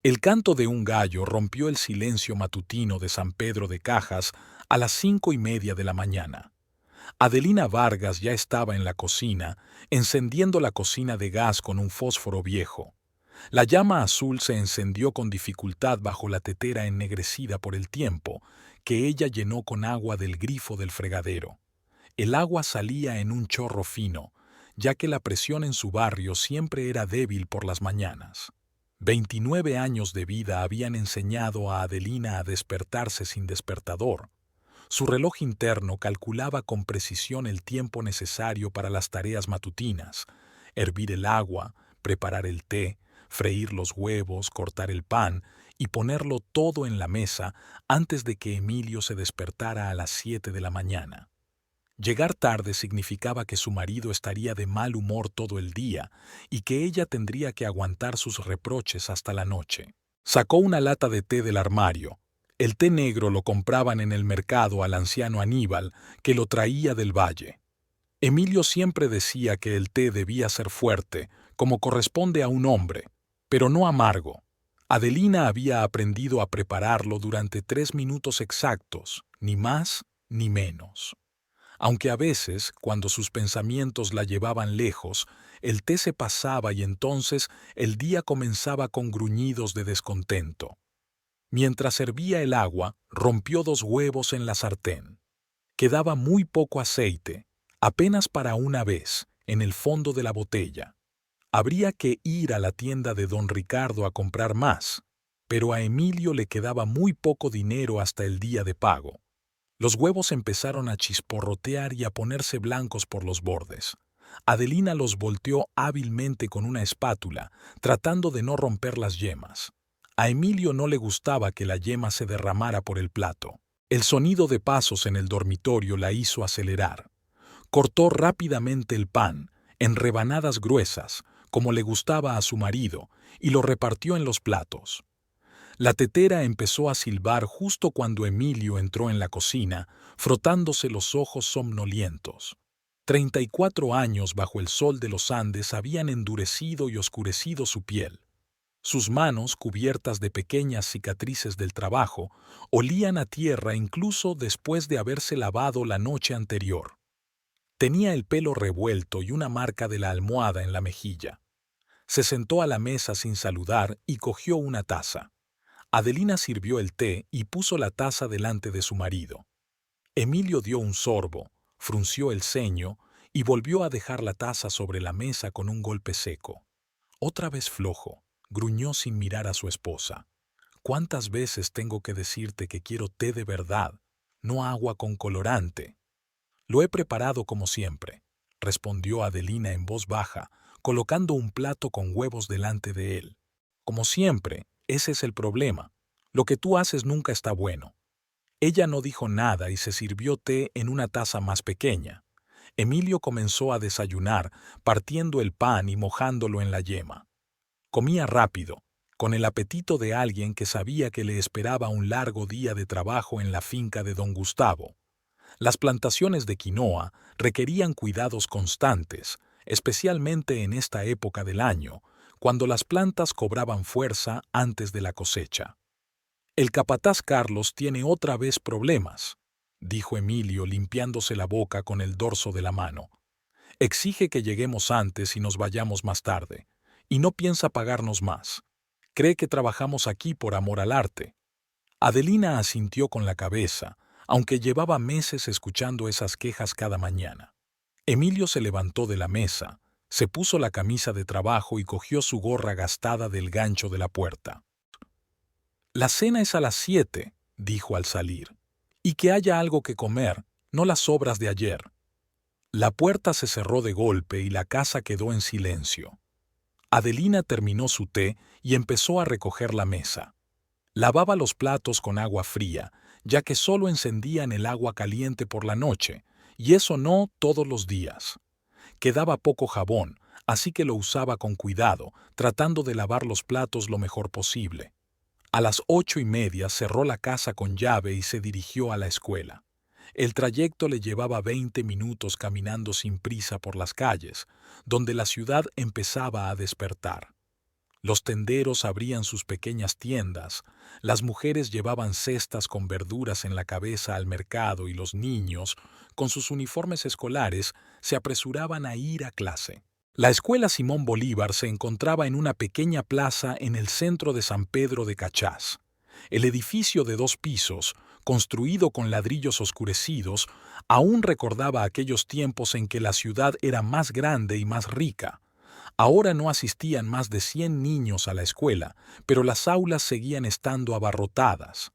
El canto de un gallo rompió el silencio matutino de San Pedro de Cajas a las 5:30 de la mañana. Adelina Vargas ya estaba en la cocina, encendiendo la cocina de gas con un fósforo viejo. La llama azul se encendió con dificultad bajo la tetera ennegrecida por el tiempo, que ella llenó con agua del grifo del fregadero. El agua salía en un chorro fino, ya que la presión en su barrio siempre era débil por las mañanas. 29 años de vida habían enseñado a Adelina a despertarse sin despertador. Su reloj interno calculaba con precisión el tiempo necesario para las tareas matutinas: hervir el agua, preparar el té, freír los huevos, cortar el pan y ponerlo todo en la mesa antes de que Emilio se despertara a las 7 de la mañana. Llegar tarde significaba que su marido estaría de mal humor todo el día y que ella tendría que aguantar sus reproches hasta la noche. Sacó una lata de té del armario. El té negro lo compraban en el mercado al anciano Aníbal, que lo traía del valle. Emilio siempre decía que el té debía ser fuerte, como corresponde a un hombre, pero no amargo. Adelina había aprendido a prepararlo durante 3 minutos exactos, ni más ni menos. Aunque a veces, cuando sus pensamientos la llevaban lejos, el té se pasaba y entonces el día comenzaba con gruñidos de descontento. Mientras hervía el agua, rompió 2 huevos en la sartén. Quedaba muy poco aceite, apenas para una vez, en el fondo de la botella. Habría que ir a la tienda de don Ricardo a comprar más, pero a Emilio le quedaba muy poco dinero hasta el día de pago. Los huevos empezaron a chisporrotear y a ponerse blancos por los bordes. Adelina los volteó hábilmente con una espátula, tratando de no romper las yemas. A Emilio no le gustaba que la yema se derramara por el plato. El sonido de pasos en el dormitorio la hizo acelerar. Cortó rápidamente el pan, en rebanadas gruesas, como le gustaba a su marido, y lo repartió en los platos. La tetera empezó a silbar justo cuando Emilio entró en la cocina, frotándose los ojos somnolientos. 34 años bajo el sol de los Andes habían endurecido y oscurecido su piel. Sus manos, cubiertas de pequeñas cicatrices del trabajo, olían a tierra incluso después de haberse lavado la noche anterior. Tenía el pelo revuelto y una marca de la almohada en la mejilla. Se sentó a la mesa sin saludar y cogió una taza. Adelina sirvió el té y puso la taza delante de su marido. Emilio dio un sorbo, frunció el ceño y volvió a dejar la taza sobre la mesa con un golpe seco. Otra vez flojo, gruñó sin mirar a su esposa. ¿Cuántas veces tengo que decirte que quiero té de verdad, no agua con colorante? Lo he preparado como siempre, respondió Adelina en voz baja, colocando un plato con huevos delante de él. Como siempre, ese es el problema. Lo que tú haces nunca está bueno. Ella no dijo nada y se sirvió té en una taza más pequeña. Emilio comenzó a desayunar, partiendo el pan y mojándolo en la yema. Comía rápido, con el apetito de alguien que sabía que le esperaba un largo día de trabajo en la finca de don Gustavo. Las plantaciones de quinoa requerían cuidados constantes, especialmente en esta época del año, cuando las plantas cobraban fuerza antes de la cosecha. El capataz Carlos tiene otra vez problemas, dijo Emilio limpiándose la boca con el dorso de la mano. Exige que lleguemos antes y nos vayamos más tarde, y no piensa pagarnos más. Cree que trabajamos aquí por amor al arte. Adelina asintió con la cabeza, aunque llevaba meses escuchando esas quejas cada mañana. Emilio se levantó de la mesa, se puso la camisa de trabajo y cogió su gorra gastada del gancho de la puerta. La cena es a las 7, dijo al salir. Y que haya algo que comer, no las sobras de ayer. La puerta se cerró de golpe y la casa quedó en silencio. Adelina terminó su té y empezó a recoger la mesa. Lavaba los platos con agua fría, ya que solo encendían el agua caliente por la noche, y eso no todos los días. Quedaba poco jabón, así que lo usaba con cuidado, tratando de lavar los platos lo mejor posible. A las 8:30 cerró la casa con llave y se dirigió a la escuela. El trayecto le llevaba 20 minutos caminando sin prisa por las calles, donde la ciudad empezaba a despertar. Los tenderos abrían sus pequeñas tiendas, las mujeres llevaban cestas con verduras en la cabeza al mercado y los niños, con sus uniformes escolares, se apresuraban a ir a clase. La escuela Simón Bolívar se encontraba en una pequeña plaza en el centro de San Pedro de Cachás. El edificio de 2 pisos, construido con ladrillos oscurecidos, aún recordaba aquellos tiempos en que la ciudad era más grande y más rica. Ahora no asistían más de 100 niños a la escuela, pero las aulas seguían estando abarrotadas.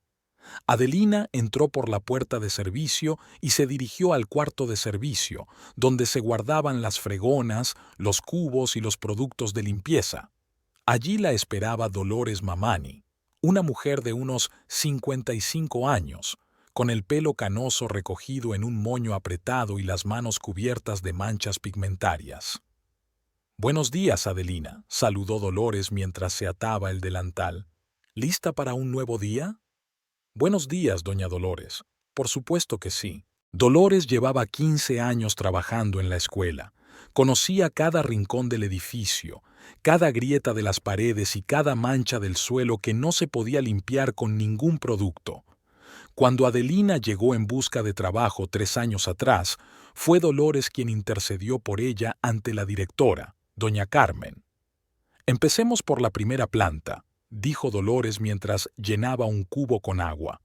Adelina entró por la puerta de servicio y se dirigió al cuarto de servicio, donde se guardaban las fregonas, los cubos y los productos de limpieza. Allí la esperaba Dolores Mamani, una mujer de unos 55 años, con el pelo canoso recogido en un moño apretado y las manos cubiertas de manchas pigmentarias. «Buenos días, Adelina», saludó Dolores mientras se ataba el delantal. «¿Lista para un nuevo día?» «Buenos días, doña Dolores». «Por supuesto que sí». Dolores llevaba 15 años trabajando en la escuela. Conocía cada rincón del edificio, cada grieta de las paredes y cada mancha del suelo que no se podía limpiar con ningún producto. Cuando Adelina llegó en busca de trabajo 3 años atrás, fue Dolores quien intercedió por ella ante la directora, doña Carmen. «Empecemos por la primera planta», dijo Dolores mientras llenaba un cubo con agua.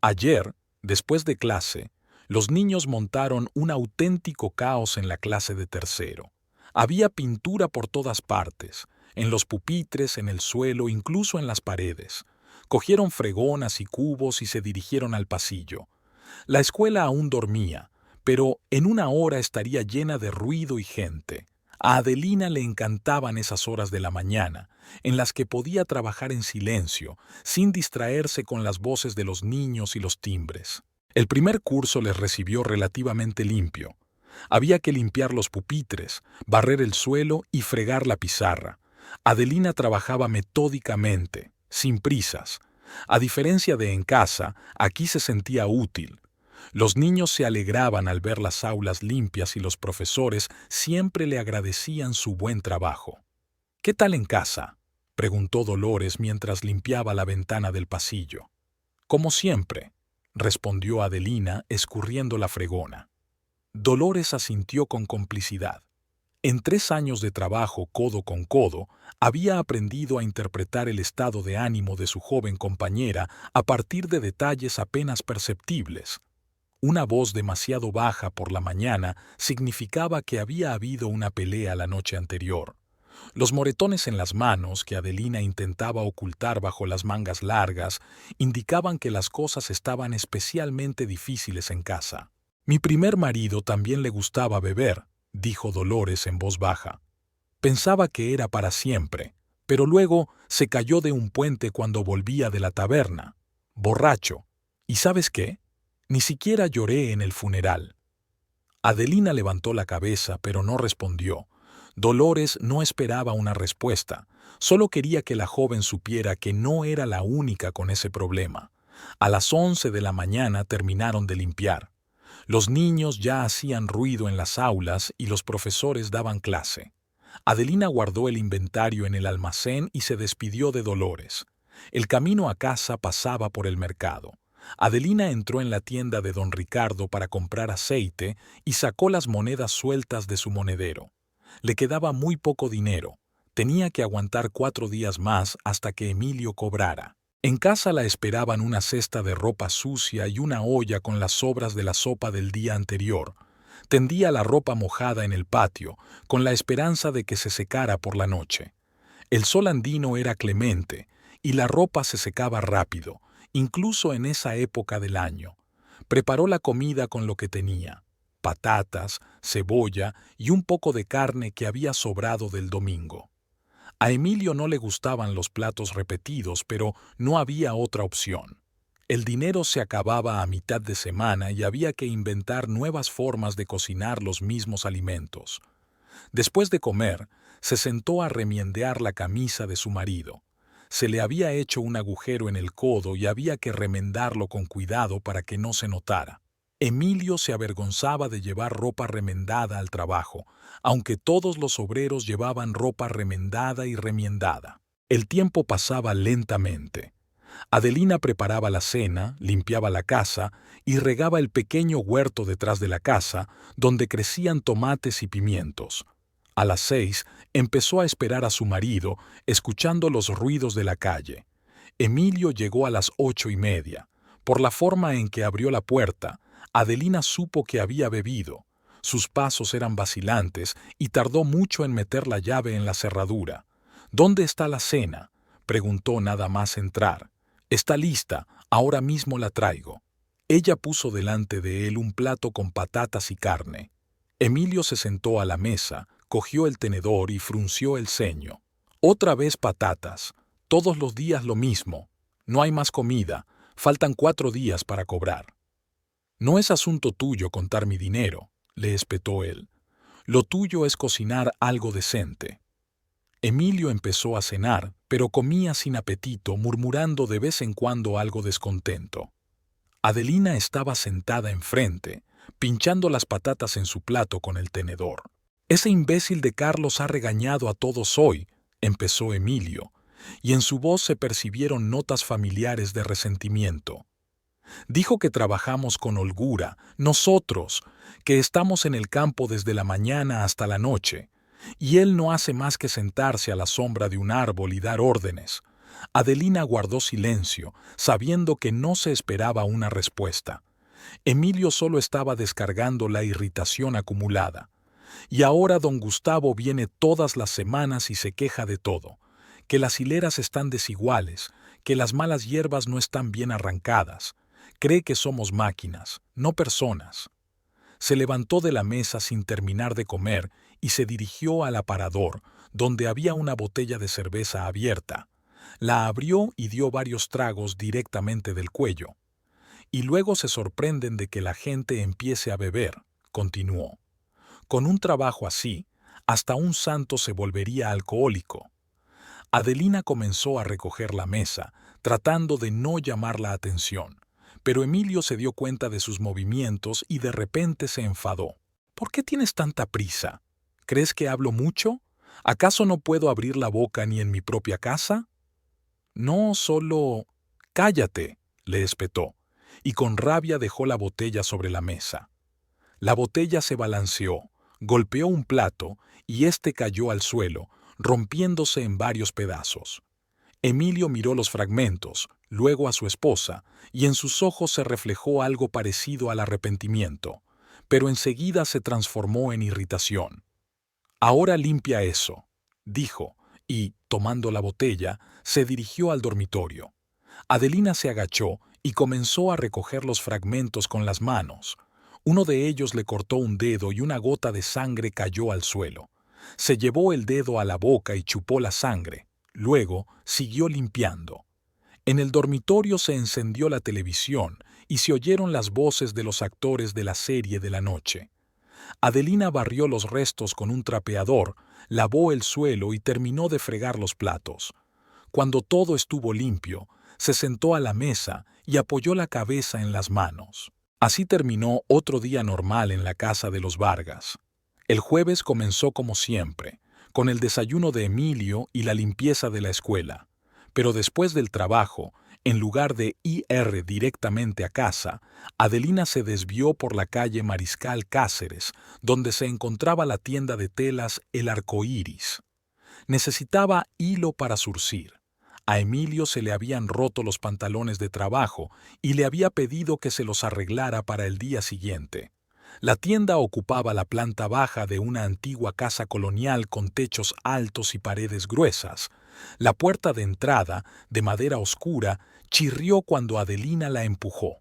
Ayer, después de clase, los niños montaron un auténtico caos en la clase de tercero. Había pintura por todas partes, en los pupitres, en el suelo, incluso en las paredes. Cogieron fregonas y cubos y se dirigieron al pasillo. La escuela aún dormía, pero en una hora estaría llena de ruido y gente. A Adelina le encantaban esas horas de la mañana, en las que podía trabajar en silencio, sin distraerse con las voces de los niños y los timbres. El primer curso les recibió relativamente limpio. Había que limpiar los pupitres, barrer el suelo y fregar la pizarra. Adelina trabajaba metódicamente, sin prisas. A diferencia de en casa, aquí se sentía útil. Los niños se alegraban al ver las aulas limpias y los profesores siempre le agradecían su buen trabajo. «¿Qué tal en casa?», preguntó Dolores mientras limpiaba la ventana del pasillo. «Como siempre», respondió Adelina escurriendo la fregona. Dolores asintió con complicidad. En 3 años de trabajo codo con codo, había aprendido a interpretar el estado de ánimo de su joven compañera a partir de detalles apenas perceptibles. Una voz demasiado baja por la mañana significaba que había habido una pelea la noche anterior. Los moretones en las manos que Adelina intentaba ocultar bajo las mangas largas indicaban que las cosas estaban especialmente difíciles en casa. «Mi primer marido también le gustaba beber», dijo Dolores en voz baja. «Pensaba que era para siempre, pero luego se cayó de un puente cuando volvía de la taberna, borracho. ¿Y sabes qué? Ni siquiera lloré en el funeral». Adelina levantó la cabeza, pero no respondió. Dolores no esperaba una respuesta, solo quería que la joven supiera que no era la única con ese problema. A las 11 de la mañana terminaron de limpiar. Los niños ya hacían ruido en las aulas y los profesores daban clase. Adelina guardó el inventario en el almacén y se despidió de Dolores. El camino a casa pasaba por el mercado. Adelina entró en la tienda de don Ricardo para comprar aceite y sacó las monedas sueltas de su monedero. Le quedaba muy poco dinero. Tenía que aguantar 4 días más hasta que Emilio cobrara. En casa la esperaban una cesta de ropa sucia y una olla con las sobras de la sopa del día anterior. Tendía la ropa mojada en el patio, con la esperanza de que se secara por la noche. El sol andino era clemente, y la ropa se secaba rápido, incluso en esa época del año. Preparó la comida con lo que tenía: patatas, cebolla y un poco de carne que había sobrado del domingo. A Emilio no le gustaban los platos repetidos, pero no había otra opción. El dinero se acababa a mitad de semana y había que inventar nuevas formas de cocinar los mismos alimentos. Después de comer, se sentó a remiendear la camisa de su marido. Se le había hecho un agujero en el codo y había que remendarlo con cuidado para que no se notara. Emilio se avergonzaba de llevar ropa remendada al trabajo, aunque todos los obreros llevaban ropa remendada y remiendada. El tiempo pasaba lentamente. Adelina preparaba la cena, limpiaba la casa y regaba el pequeño huerto detrás de la casa, donde crecían tomates y pimientos. A las 6 empezó a esperar a su marido, escuchando los ruidos de la calle. Emilio llegó a las 8:30. Por la forma en que abrió la puerta, Adelina supo que había bebido. Sus pasos eran vacilantes y tardó mucho en meter la llave en la cerradura. «¿Dónde está la cena?», preguntó nada más entrar. «Está lista, ahora mismo la traigo». Ella puso delante de él un plato con patatas y carne. Emilio se sentó a la mesa, cogió el tenedor y frunció el ceño. «Otra vez patatas. Todos los días lo mismo. No hay más comida. Faltan 4 días para cobrar». «No es asunto tuyo contar mi dinero», le espetó él. «Lo tuyo es cocinar algo decente». Emilio empezó a cenar, pero comía sin apetito, murmurando de vez en cuando algo descontento. Adelina estaba sentada enfrente, pinchando las patatas en su plato con el tenedor. «Ese imbécil de Carlos ha regañado a todos hoy», empezó Emilio, y en su voz se percibieron notas familiares de resentimiento. «Dijo que trabajamos con holgura, nosotros, que estamos en el campo desde la mañana hasta la noche, y él no hace más que sentarse a la sombra de un árbol y dar órdenes». Adelina guardó silencio, sabiendo que no se esperaba una respuesta. Emilio solo estaba descargando la irritación acumulada. Y ahora don Gustavo viene todas las semanas y se queja de todo, que las hileras están desiguales, que las malas hierbas no están bien arrancadas. Cree que somos máquinas, no personas. Se levantó de la mesa sin terminar de comer y se dirigió al aparador, donde había una botella de cerveza abierta. La abrió y dio varios tragos directamente del cuello. «Y luego se sorprenden de que la gente empiece a beber», continuó. «Con un trabajo así, hasta un santo se volvería alcohólico». Adelina comenzó a recoger la mesa, tratando de no llamar la atención. Pero Emilio se dio cuenta de sus movimientos y de repente se enfadó. «¿Por qué tienes tanta prisa? ¿Crees que hablo mucho? ¿Acaso no puedo abrir la boca ni en mi propia casa?» «No, solo...». «Cállate», le espetó, y con rabia dejó la botella sobre la mesa. La botella se balanceó, golpeó un plato y éste cayó al suelo, rompiéndose en varios pedazos. Emilio miró los fragmentos, luego a su esposa, y en sus ojos se reflejó algo parecido al arrepentimiento, pero enseguida se transformó en irritación. «Ahora limpia eso», dijo, y, tomando la botella, se dirigió al dormitorio. Adelina se agachó y comenzó a recoger los fragmentos con las manos. Uno de ellos le cortó un dedo y una gota de sangre cayó al suelo. Se llevó el dedo a la boca y chupó la sangre. Luego siguió limpiando. En el dormitorio se encendió la televisión y se oyeron las voces de los actores de la serie de la noche. Adelina barrió los restos con un trapeador, lavó el suelo y terminó de fregar los platos. Cuando todo estuvo limpio, se sentó a la mesa y apoyó la cabeza en las manos. Así terminó otro día normal en la casa de los Vargas. El jueves comenzó como siempre, con el desayuno de Emilio y la limpieza de la escuela. Pero después del trabajo, en lugar de ir directamente a casa, Adelina se desvió por la calle Mariscal Cáceres, donde se encontraba la tienda de telas El Arcoíris. Necesitaba hilo para zurcir. A Emilio se le habían roto los pantalones de trabajo y le había pedido que se los arreglara para el día siguiente. La tienda ocupaba la planta baja de una antigua casa colonial con techos altos y paredes gruesas. La puerta de entrada, de madera oscura, chirrió cuando Adelina la empujó.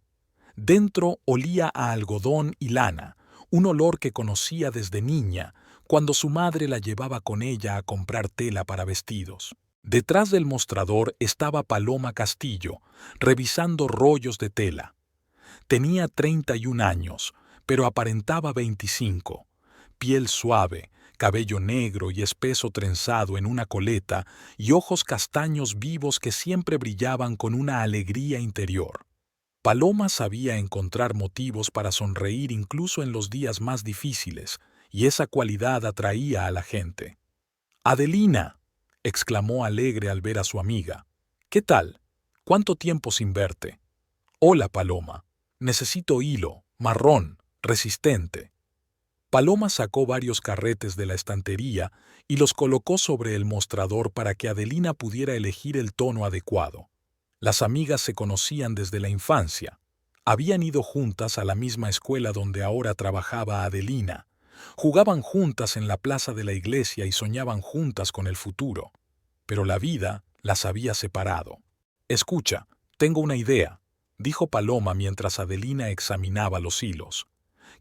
Dentro olía a algodón y lana, un olor que conocía desde niña, cuando su madre la llevaba con ella a comprar tela para vestidos. Detrás del mostrador estaba Paloma Castillo, revisando rollos de tela. Tenía 31 años, pero aparentaba 25. Piel suave, cabello negro y espeso trenzado en una coleta y ojos castaños vivos que siempre brillaban con una alegría interior. Paloma sabía encontrar motivos para sonreír incluso en los días más difíciles, y esa cualidad atraía a la gente. «Adelina», exclamó alegre al ver a su amiga. «¿Qué tal? ¿Cuánto tiempo sin verte?» «Hola, Paloma. Necesito hilo, marrón, resistente». Paloma sacó varios carretes de la estantería y los colocó sobre el mostrador para que Adelina pudiera elegir el tono adecuado. Las amigas se conocían desde la infancia. Habían ido juntas a la misma escuela donde ahora trabajaba Adelina. Jugaban juntas en la plaza de la iglesia y soñaban juntas con el futuro. Pero la vida las había separado. «Escucha, tengo una idea», dijo Paloma mientras Adelina examinaba los hilos.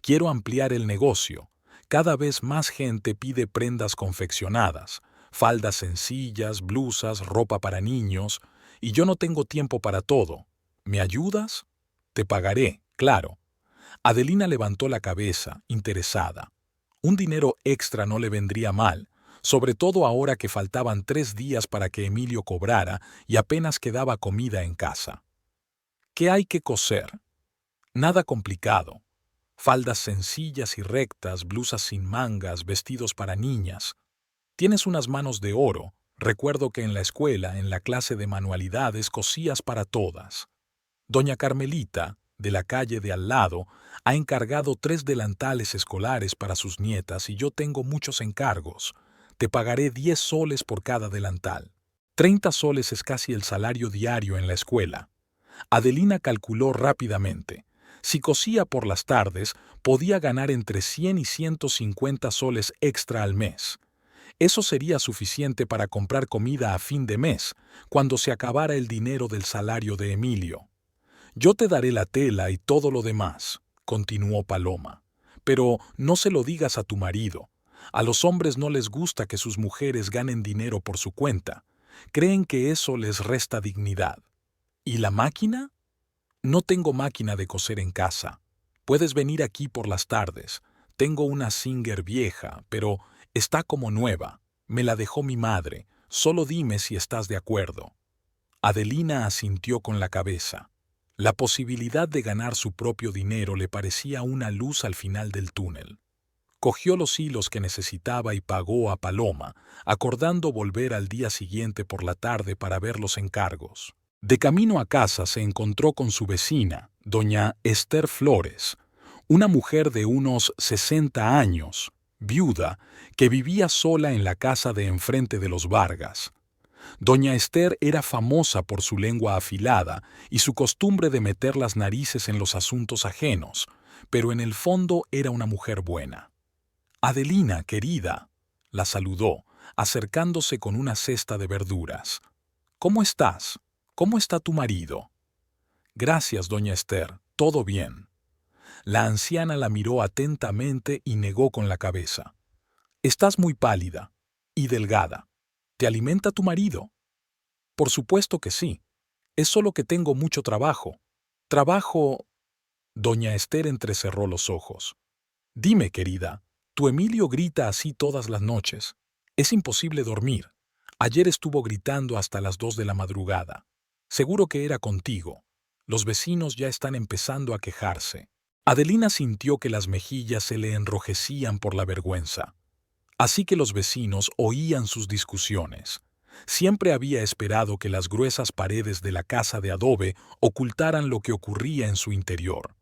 «Quiero ampliar el negocio. Cada vez más gente pide prendas confeccionadas, faldas sencillas, blusas, ropa para niños, y yo no tengo tiempo para todo. ¿Me ayudas?» «Te pagaré, claro». Adelina levantó la cabeza, interesada. Un dinero extra no le vendría mal, sobre todo ahora que faltaban 3 días para que Emilio cobrara y apenas quedaba comida en casa. «¿Qué hay que coser?» «Nada complicado. Faldas sencillas y rectas, blusas sin mangas, vestidos para niñas. Tienes unas manos de oro. Recuerdo que en la escuela, en la clase de manualidades, cosías para todas. Doña Carmelita, de la calle de al lado, ha encargado 3 delantales escolares para sus nietas y yo tengo muchos encargos. Te pagaré 10 soles por cada delantal. 30 soles es casi el salario diario en la escuela». Adelina calculó rápidamente. Si cosía por las tardes, podía ganar entre 100 y 150 soles extra al mes. Eso sería suficiente para comprar comida a fin de mes, cuando se acabara el dinero del salario de Emilio. «Yo te daré la tela y todo lo demás», continuó Paloma. «Pero no se lo digas a tu marido. A los hombres no les gusta que sus mujeres ganen dinero por su cuenta. Creen que eso les resta dignidad». «¿Y la máquina?» «No tengo máquina de coser en casa. Puedes venir aquí por las tardes. Tengo una Singer vieja, pero está como nueva. Me la dejó mi madre. Solo dime si estás de acuerdo». Adelina asintió con la cabeza. La posibilidad de ganar su propio dinero le parecía una luz al final del túnel. Cogió los hilos que necesitaba y pagó a Paloma, acordando volver al día siguiente por la tarde para ver los encargos. De camino a casa se encontró con su vecina, doña Esther Flores, una mujer de unos 60 años, viuda, que vivía sola en la casa de enfrente de los Vargas. Doña Esther era famosa por su lengua afilada y su costumbre de meter las narices en los asuntos ajenos, pero en el fondo era una mujer buena. «Adelina, querida», la saludó, acercándose con una cesta de verduras. «¿Cómo estás? ¿Cómo está tu marido?» «Gracias, doña Esther, todo bien». La anciana la miró atentamente y negó con la cabeza. «Estás muy pálida y delgada. ¿Te alimenta tu marido?» «Por supuesto que sí. Es solo que tengo mucho trabajo». «¿Trabajo?» Doña Esther entrecerró los ojos. «Dime, querida, tu Emilio grita así todas las noches. Es imposible dormir. Ayer estuvo gritando hasta las 2 de la madrugada. Seguro que era contigo. Los vecinos ya están empezando a quejarse». Adelina sintió que las mejillas se le enrojecían por la vergüenza. Así que los vecinos oían sus discusiones. Siempre había esperado que las gruesas paredes de la casa de adobe ocultaran lo que ocurría en su interior.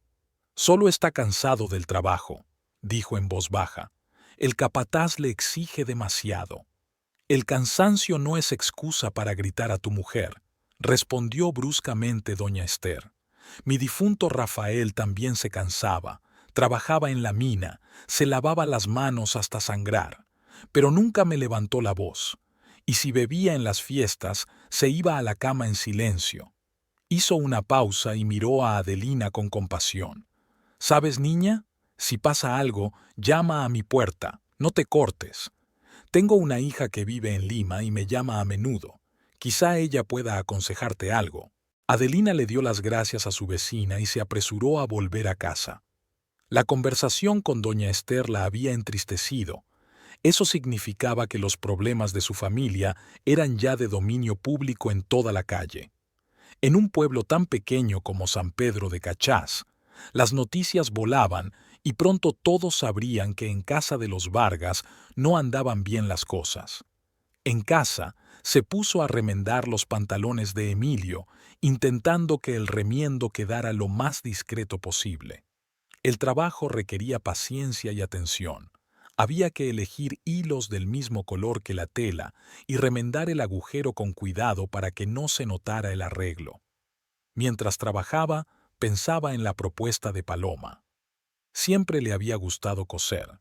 «Solo está cansado del trabajo», dijo en voz baja. «El capataz le exige demasiado». «El cansancio no es excusa para gritar a tu mujer», respondió bruscamente doña Esther. «Mi difunto Rafael también se cansaba, trabajaba en la mina, se lavaba las manos hasta sangrar, pero nunca me levantó la voz. Y si bebía en las fiestas, se iba a la cama en silencio». Hizo una pausa y miró a Adelina con compasión. «¿Sabes, niña? Si pasa algo, llama a mi puerta, no te cortes. Tengo una hija que vive en Lima y me llama a menudo. Quizá ella pueda aconsejarte algo». Adelina le dio las gracias a su vecina y se apresuró a volver a casa. La conversación con doña Esther la había entristecido. Eso significaba que los problemas de su familia eran ya de dominio público en toda la calle. En un pueblo tan pequeño como San Pedro de Cachás, las noticias volaban y pronto todos sabrían que en casa de los Vargas no andaban bien las cosas. En casa, se puso a remendar los pantalones de Emilio, intentando que el remiendo quedara lo más discreto posible. El trabajo requería paciencia y atención. Había que elegir hilos del mismo color que la tela y remendar el agujero con cuidado para que no se notara el arreglo. Mientras trabajaba, pensaba en la propuesta de Paloma. Siempre le había gustado coser.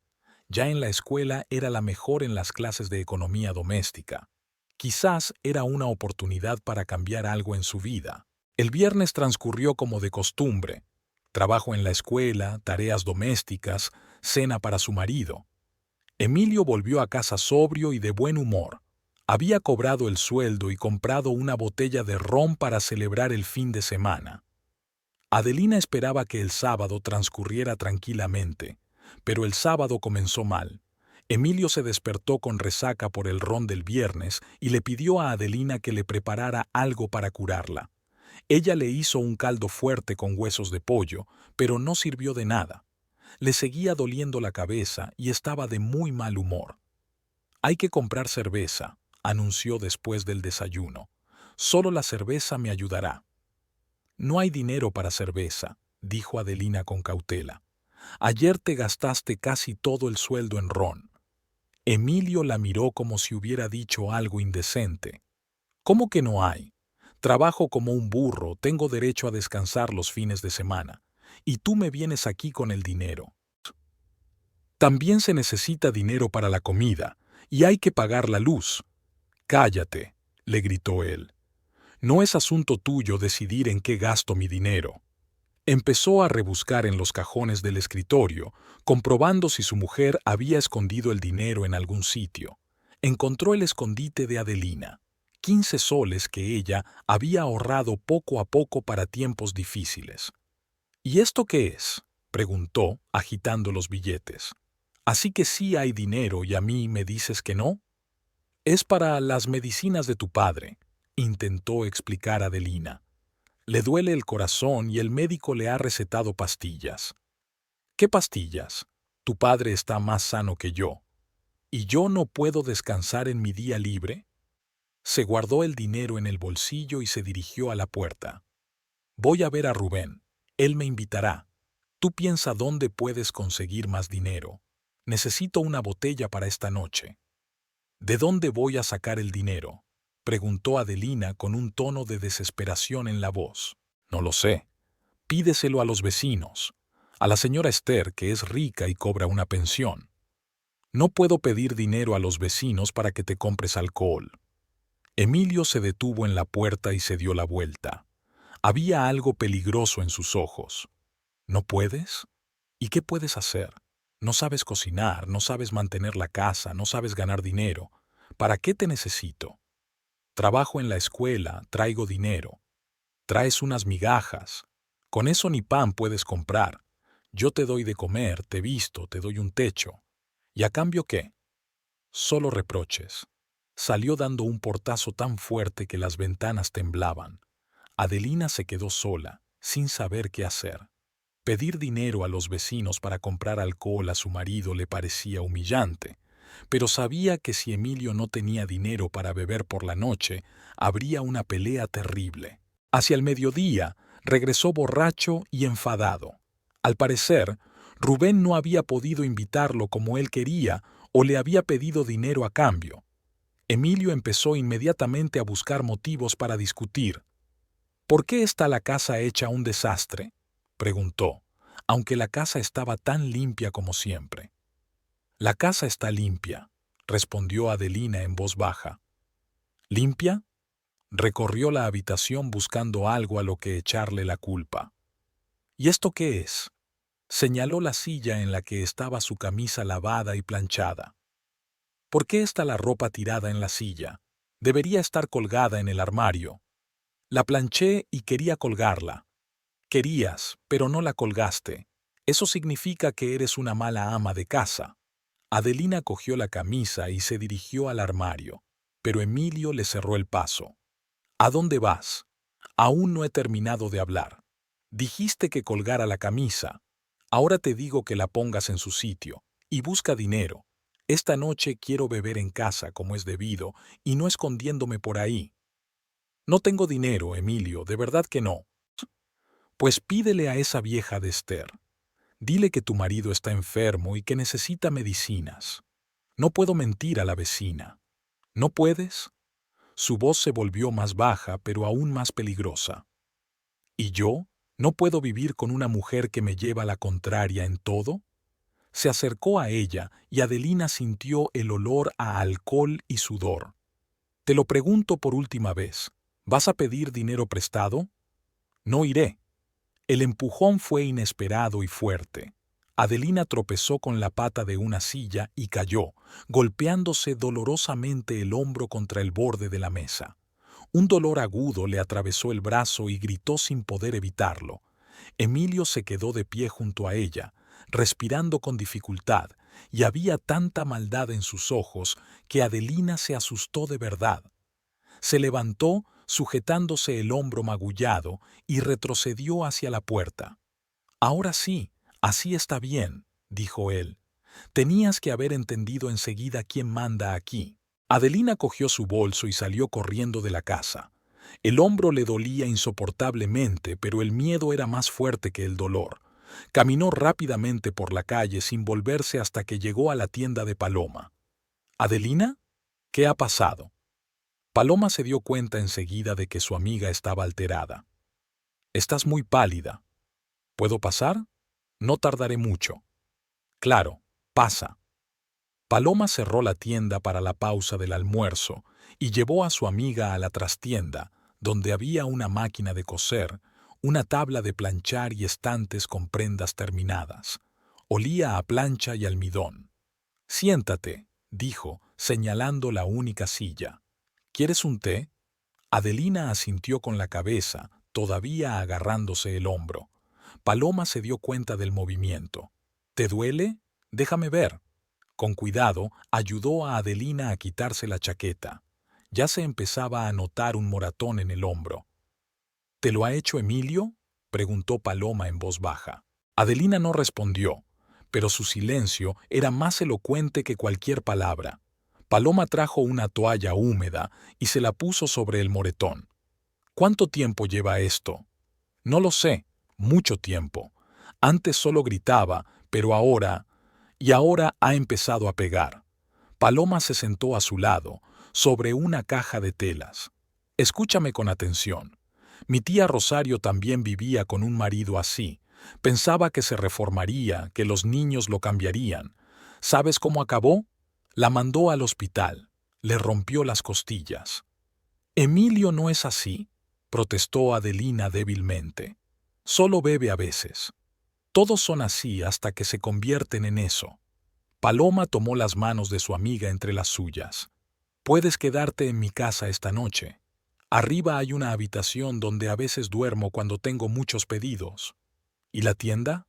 Ya en la escuela era la mejor en las clases de economía doméstica. Quizás era una oportunidad para cambiar algo en su vida. El viernes transcurrió como de costumbre. Trabajo en la escuela, tareas domésticas, cena para su marido. Emilio volvió a casa sobrio y de buen humor. Había cobrado el sueldo y comprado una botella de ron para celebrar el fin de semana. Adelina esperaba que el sábado transcurriera tranquilamente, pero el sábado comenzó mal. Emilio se despertó con resaca por el ron del viernes y le pidió a Adelina que le preparara algo para curarla. Ella le hizo un caldo fuerte con huesos de pollo, pero no sirvió de nada. Le seguía doliendo la cabeza y estaba de muy mal humor. «Hay que comprar cerveza», anunció después del desayuno. «Solo la cerveza me ayudará». «No hay dinero para cerveza», dijo Adelina con cautela. «Ayer te gastaste casi todo el sueldo en ron». Emilio la miró como si hubiera dicho algo indecente. «¿Cómo que no hay? Trabajo como un burro, tengo derecho a descansar los fines de semana. Y tú me vienes aquí con el dinero». «También se necesita dinero para la comida, y hay que pagar la luz». «Cállate», le gritó él. «No es asunto tuyo decidir en qué gasto mi dinero». Empezó a rebuscar en los cajones del escritorio, comprobando si su mujer había escondido el dinero en algún sitio. Encontró el escondite de Adelina, 15 soles que ella había ahorrado poco a poco para tiempos difíciles. «¿Y esto qué es?», preguntó, agitando los billetes. «Así que sí hay dinero y a mí me dices que no». «Es para las medicinas de tu padre», intentó explicar Adelina. «Le duele el corazón y el médico le ha recetado pastillas». «¿Qué pastillas? Tu padre está más sano que yo. ¿Y yo no puedo descansar en mi día libre?». Se guardó el dinero en el bolsillo y se dirigió a la puerta. «Voy a ver a Rubén. Él me invitará. Tú piensa dónde puedes conseguir más dinero. Necesito una botella para esta noche». «¿De dónde voy a sacar el dinero?», preguntó Adelina con un tono de desesperación en la voz. «No lo sé. Pídeselo a los vecinos. A la señora Esther, que es rica y cobra una pensión». «No puedo pedir dinero a los vecinos para que te compres alcohol». Emilio se detuvo en la puerta y se dio la vuelta. Había algo peligroso en sus ojos. «¿No puedes? ¿Y qué puedes hacer? No sabes cocinar, no sabes mantener la casa, no sabes ganar dinero. ¿Para qué te necesito? Trabajo en la escuela, traigo dinero. Traes unas migajas. Con eso ni pan puedes comprar. Yo te doy de comer, te visto, te doy un techo. ¿Y a cambio qué?». «Solo reproches». Salió dando un portazo tan fuerte que las ventanas temblaban. Adelina se quedó sola, sin saber qué hacer. Pedir dinero a los vecinos para comprar alcohol a su marido le parecía humillante, pero sabía que si Emilio no tenía dinero para beber por la noche, habría una pelea terrible. Hacia el mediodía, regresó borracho y enfadado. Al parecer, Rubén no había podido invitarlo como él quería o le había pedido dinero a cambio. Emilio empezó inmediatamente a buscar motivos para discutir. «¿Por qué está la casa hecha un desastre?», preguntó, aunque la casa estaba tan limpia como siempre. «La casa está limpia», respondió Adelina en voz baja. «¿Limpia?». Recorrió la habitación buscando algo a lo que echarle la culpa. «¿Y esto qué es?». Señaló la silla en la que estaba su camisa lavada y planchada. «¿Por qué está la ropa tirada en la silla? Debería estar colgada en el armario». «La planché y quería colgarla». «Querías, pero no la colgaste. Eso significa que eres una mala ama de casa». Adelina cogió la camisa y se dirigió al armario, pero Emilio le cerró el paso. «¿A dónde vas?». Aún no he terminado de hablar. Dijiste que colgara la camisa. Ahora te digo que la pongas en su sitio y busca dinero. Esta noche quiero beber en casa como es debido y no escondiéndome por ahí. No tengo dinero, Emilio, de verdad que no. Pues pídele a esa vieja de Esther. Dile que tu marido está enfermo y que necesita medicinas. No puedo mentir a la vecina. ¿No puedes? Su voz se volvió más baja, pero aún más peligrosa. ¿Y yo? ¿No puedo vivir con una mujer que me lleva la contraria en todo? Se acercó a ella y Adelina sintió el olor a alcohol y sudor. Te lo pregunto por última vez. ¿Vas a pedir dinero prestado? No iré. El empujón fue inesperado y fuerte. Adelina tropezó con la pata de una silla y cayó, golpeándose dolorosamente el hombro contra el borde de la mesa. Un dolor agudo le atravesó el brazo y gritó sin poder evitarlo. Emilio se quedó de pie junto a ella, respirando con dificultad, y había tanta maldad en sus ojos que Adelina se asustó de verdad. Se levantó, sujetándose el hombro magullado, y retrocedió hacia la puerta. Ahora sí, así está bien, dijo él. Tenías que haber entendido enseguida quién manda aquí. Adelina cogió su bolso y salió corriendo de la casa. El hombro le dolía insoportablemente, pero el miedo era más fuerte que el dolor. Caminó rápidamente por la calle sin volverse hasta que llegó a la tienda de Paloma. ¿Adelina? ¿Qué ha pasado? Paloma se dio cuenta enseguida de que su amiga estaba alterada. Estás muy pálida. ¿Puedo pasar? No tardaré mucho. Claro, pasa. Paloma cerró la tienda para la pausa del almuerzo y llevó a su amiga a la trastienda, donde había una máquina de coser, una tabla de planchar y estantes con prendas terminadas. Olía a plancha y almidón. Siéntate, dijo, señalando la única silla. ¿Quieres un té? Adelina asintió con la cabeza, todavía agarrándose el hombro. Paloma se dio cuenta del movimiento. ¿Te duele? Déjame ver. Con cuidado, ayudó a Adelina a quitarse la chaqueta. Ya se empezaba a notar un moratón en el hombro. ¿Te lo ha hecho Emilio?, preguntó Paloma en voz baja. Adelina no respondió, pero su silencio era más elocuente que cualquier palabra. Paloma trajo una toalla húmeda y se la puso sobre el moretón. ¿Cuánto tiempo lleva esto? No lo sé, mucho tiempo. Antes solo gritaba, pero ahora ha empezado a pegar. Paloma se sentó a su lado, sobre una caja de telas. Escúchame con atención. Mi tía Rosario también vivía con un marido así. Pensaba que se reformaría, que los niños lo cambiarían. ¿Sabes cómo acabó? La mandó al hospital. Le rompió las costillas. Emilio no es así, protestó Adelina débilmente. Solo bebe a veces. Todos son así hasta que se convierten en eso. Paloma tomó las manos de su amiga entre las suyas. Puedes quedarte en mi casa esta noche. Arriba hay una habitación donde a veces duermo cuando tengo muchos pedidos. ¿Y la tienda?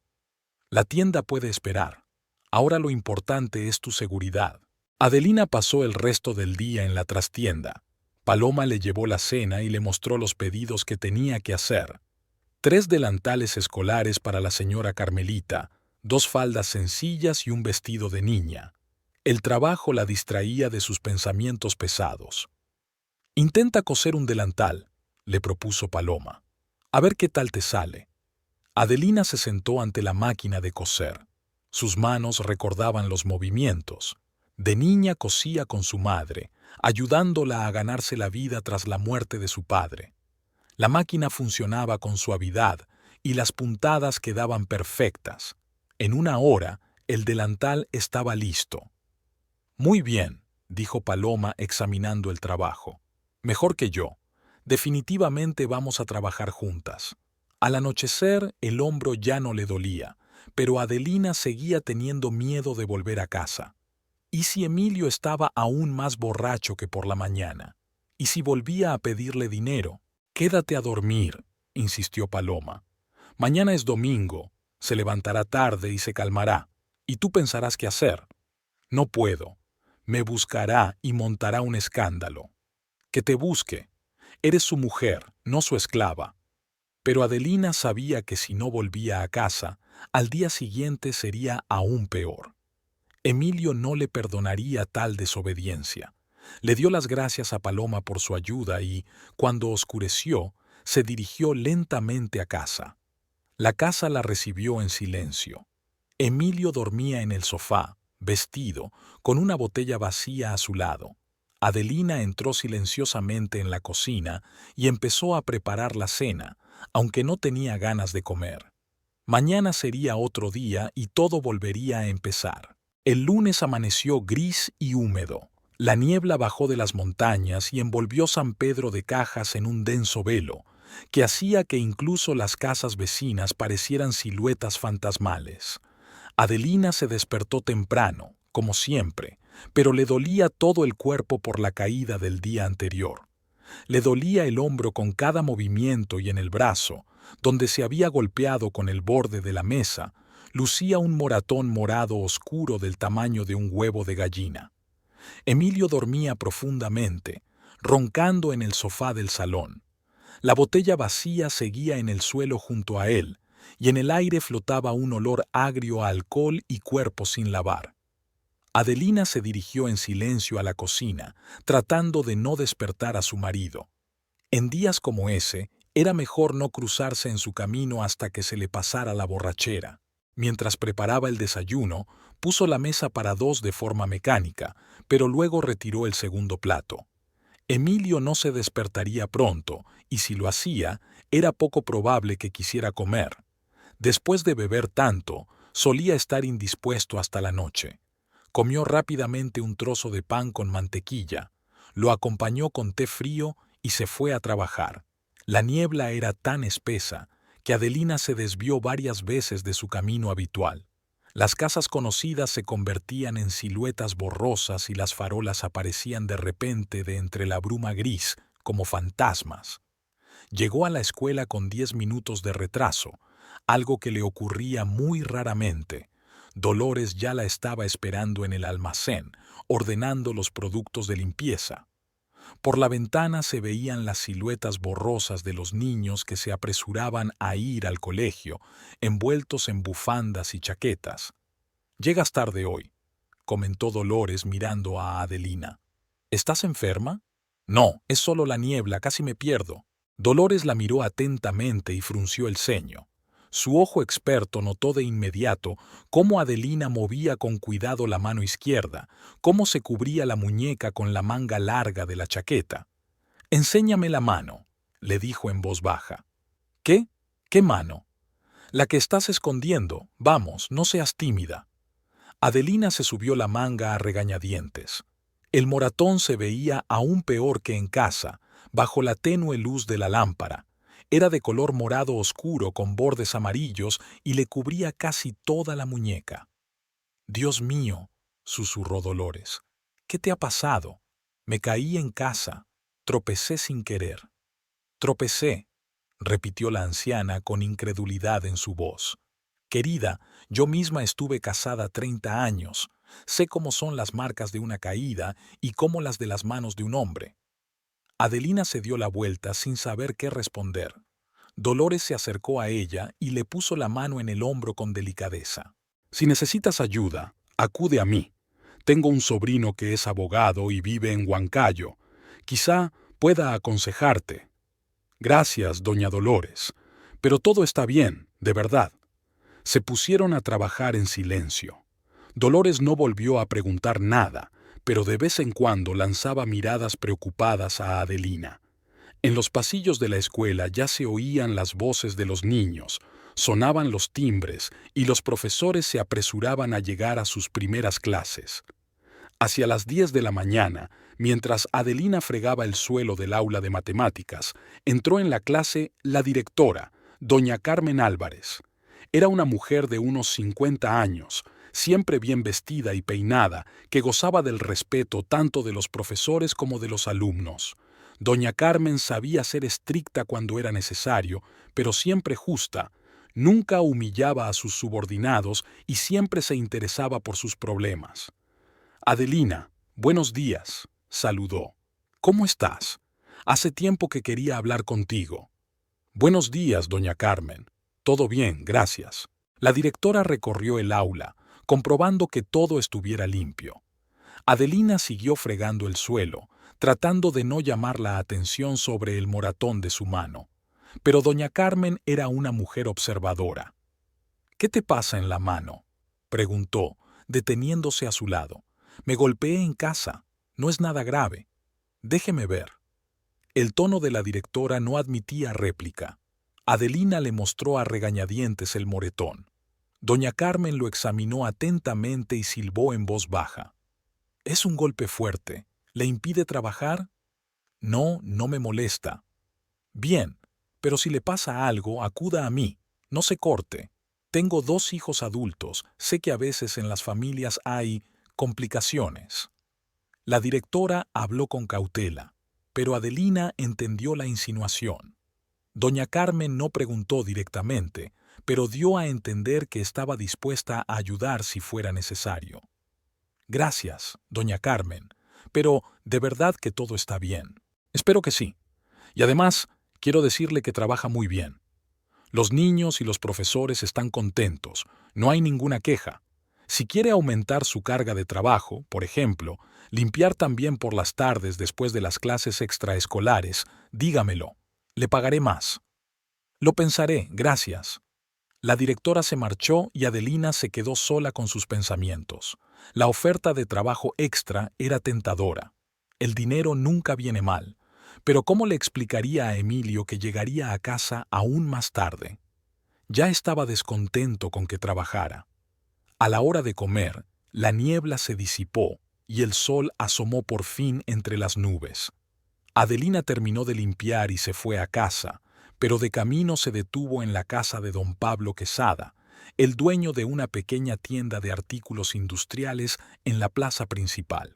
La tienda puede esperar. Ahora lo importante es tu seguridad. Adelina pasó el resto del día en la trastienda. Paloma le llevó la cena y le mostró los pedidos que tenía que hacer. 3 delantales escolares para la señora Carmelita, 2 faldas sencillas y un vestido de niña. El trabajo la distraía de sus pensamientos pesados. Intenta coser un delantal, le propuso Paloma. A ver qué tal te sale. Adelina se sentó ante la máquina de coser. Sus manos recordaban los movimientos. De niña cosía con su madre, ayudándola a ganarse la vida tras la muerte de su padre. La máquina funcionaba con suavidad y las puntadas quedaban perfectas. En una hora, el delantal estaba listo. Muy bien, dijo Paloma examinando el trabajo. Mejor que yo. Definitivamente vamos a trabajar juntas. Al anochecer, el hombro ya no le dolía, pero Adelina seguía teniendo miedo de volver a casa. ¿Y si Emilio estaba aún más borracho que por la mañana? ¿Y si volvía a pedirle dinero? Quédate a dormir, insistió Paloma. Mañana es domingo, se levantará tarde y se calmará, y tú pensarás qué hacer. No puedo. Me buscará y montará un escándalo. Que te busque. Eres su mujer, no su esclava. Pero Adelina sabía que si no volvía a casa, al día siguiente sería aún peor. Emilio no le perdonaría tal desobediencia. Le dio las gracias a Paloma por su ayuda y, cuando oscureció, se dirigió lentamente a casa. La casa la recibió en silencio. Emilio dormía en el sofá, vestido, con una botella vacía a su lado. Adelina entró silenciosamente en la cocina y empezó a preparar la cena, aunque no tenía ganas de comer. Mañana sería otro día y todo volvería a empezar. El lunes amaneció gris y húmedo. La niebla bajó de las montañas y envolvió San Pedro de Cajas en un denso velo, que hacía que incluso las casas vecinas parecieran siluetas fantasmales. Adelina se despertó temprano, como siempre, pero le dolía todo el cuerpo por la caída del día anterior. Le dolía el hombro con cada movimiento y en el brazo, donde se había golpeado con el borde de la mesa, lucía un moratón morado oscuro del tamaño de un huevo de gallina. Emilio dormía profundamente, roncando en el sofá del salón. La botella vacía seguía en el suelo junto a él, y en el aire flotaba un olor agrio a alcohol y cuerpo sin lavar. Adelina se dirigió en silencio a la cocina, tratando de no despertar a su marido. En días como ese, era mejor no cruzarse en su camino hasta que se le pasara la borrachera. Mientras preparaba el desayuno, puso la mesa para dos de forma mecánica, pero luego retiró el segundo plato. Emilio no se despertaría pronto, y si lo hacía, era poco probable que quisiera comer. Después de beber tanto, solía estar indispuesto hasta la noche. Comió rápidamente un trozo de pan con mantequilla, lo acompañó con té frío y se fue a trabajar. La niebla era tan espesa que Adelina se desvió varias veces de su camino habitual. Las casas conocidas se convertían en siluetas borrosas y las farolas aparecían de repente de entre la bruma gris, como fantasmas. Llegó a la escuela con 10 minutos de retraso, algo que le ocurría muy raramente. Dolores ya la estaba esperando en el almacén, ordenando los productos de limpieza. Por la ventana se veían las siluetas borrosas de los niños que se apresuraban a ir al colegio, envueltos en bufandas y chaquetas. «Llegas tarde hoy», comentó Dolores mirando a Adelina. «¿Estás enferma?» «No, es solo la niebla, casi me pierdo». Dolores la miró atentamente y frunció el ceño. Su ojo experto notó de inmediato cómo Adelina movía con cuidado la mano izquierda, cómo se cubría la muñeca con la manga larga de la chaqueta. «Enséñame la mano», le dijo en voz baja. «¿Qué? ¿Qué mano?» «La que estás escondiendo. Vamos, no seas tímida». Adelina se subió la manga a regañadientes. El moratón se veía aún peor que en casa, bajo la tenue luz de la lámpara. Era de color morado oscuro con bordes amarillos y le cubría casi toda la muñeca. «Dios mío», susurró Dolores, «¿qué te ha pasado? Me caí en casa. Tropecé sin querer». «Tropecé», repitió la anciana con incredulidad en su voz. «Querida, yo misma estuve casada 30 años. Sé cómo son las marcas de una caída y cómo las de las manos de un hombre». Adelina se dio la vuelta sin saber qué responder. Dolores se acercó a ella y le puso la mano en el hombro con delicadeza. «Si necesitas ayuda, acude a mí. Tengo un sobrino que es abogado y vive en Huancayo. Quizá pueda aconsejarte». «Gracias, doña Dolores. Pero todo está bien, de verdad». Se pusieron a trabajar en silencio. Dolores no volvió a preguntar nada, pero de vez en cuando lanzaba miradas preocupadas a Adelina. En los pasillos de la escuela ya se oían las voces de los niños, sonaban los timbres y los profesores se apresuraban a llegar a sus primeras clases. Hacia las 10 de la mañana, mientras Adelina fregaba el suelo del aula de matemáticas, entró en la clase la directora, doña Carmen Álvarez. Era una mujer de unos 50 años, siempre bien vestida y peinada, que gozaba del respeto tanto de los profesores como de los alumnos. Doña Carmen sabía ser estricta cuando era necesario, pero siempre justa. Nunca humillaba a sus subordinados y siempre se interesaba por sus problemas. «Adelina, buenos días», saludó. «¿Cómo estás?» Hace tiempo que quería hablar contigo. Buenos días, doña Carmen. Todo bien, gracias. La directora recorrió el aula, comprobando que todo estuviera limpio. Adelina siguió fregando el suelo, tratando de no llamar la atención sobre el moratón de su mano. Pero doña Carmen era una mujer observadora. ¿Qué te pasa en la mano?, preguntó, deteniéndose a su lado. Me golpeé en casa. No es nada grave. Déjeme ver. El tono de la directora no admitía réplica. Adelina le mostró a regañadientes el moretón. Doña Carmen lo examinó atentamente y silbó en voz baja. «¿Es un golpe fuerte? ¿Le impide trabajar?» «No, no me molesta». «Bien, pero si le pasa algo, acuda a mí. No se corte. Tengo 2 hijos adultos. Sé que a veces en las familias hay complicaciones». La directora habló con cautela, pero Adelina entendió la insinuación. Doña Carmen no preguntó directamente, pero dio a entender que estaba dispuesta a ayudar si fuera necesario. «Gracias, doña Carmen, pero de verdad que todo está bien». «Espero que sí. Y además, quiero decirle que trabaja muy bien. Los niños y los profesores están contentos, no hay ninguna queja. Si quiere aumentar su carga de trabajo, por ejemplo, limpiar también por las tardes después de las clases extraescolares, dígamelo. Le pagaré más». «Lo pensaré, gracias». La directora se marchó y Adelina se quedó sola con sus pensamientos. La oferta de trabajo extra era tentadora. El dinero nunca viene mal. Pero ¿cómo le explicaría a Emilio que llegaría a casa aún más tarde? Ya estaba descontento con que trabajara. A la hora de comer, la niebla se disipó y el sol asomó por fin entre las nubes. Adelina terminó de limpiar y se fue a casa, pero de camino se detuvo en la casa de don Pablo Quesada, el dueño de una pequeña tienda de artículos industriales en la plaza principal.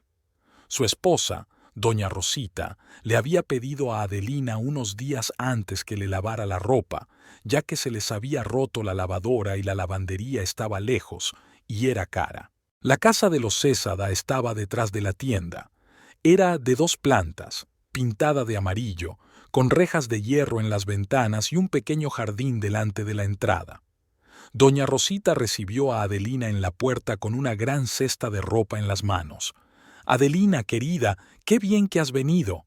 Su esposa, doña Rosita, le había pedido a Adelina unos días antes que le lavara la ropa, ya que se les había roto la lavadora y la lavandería estaba lejos y era cara. La casa de los Césada estaba detrás de la tienda. Era de 2 plantas, pintada de amarillo, con rejas de hierro en las ventanas y un pequeño jardín delante de la entrada. Doña Rosita recibió a Adelina en la puerta con una gran cesta de ropa en las manos. «Adelina, querida, qué bien que has venido»,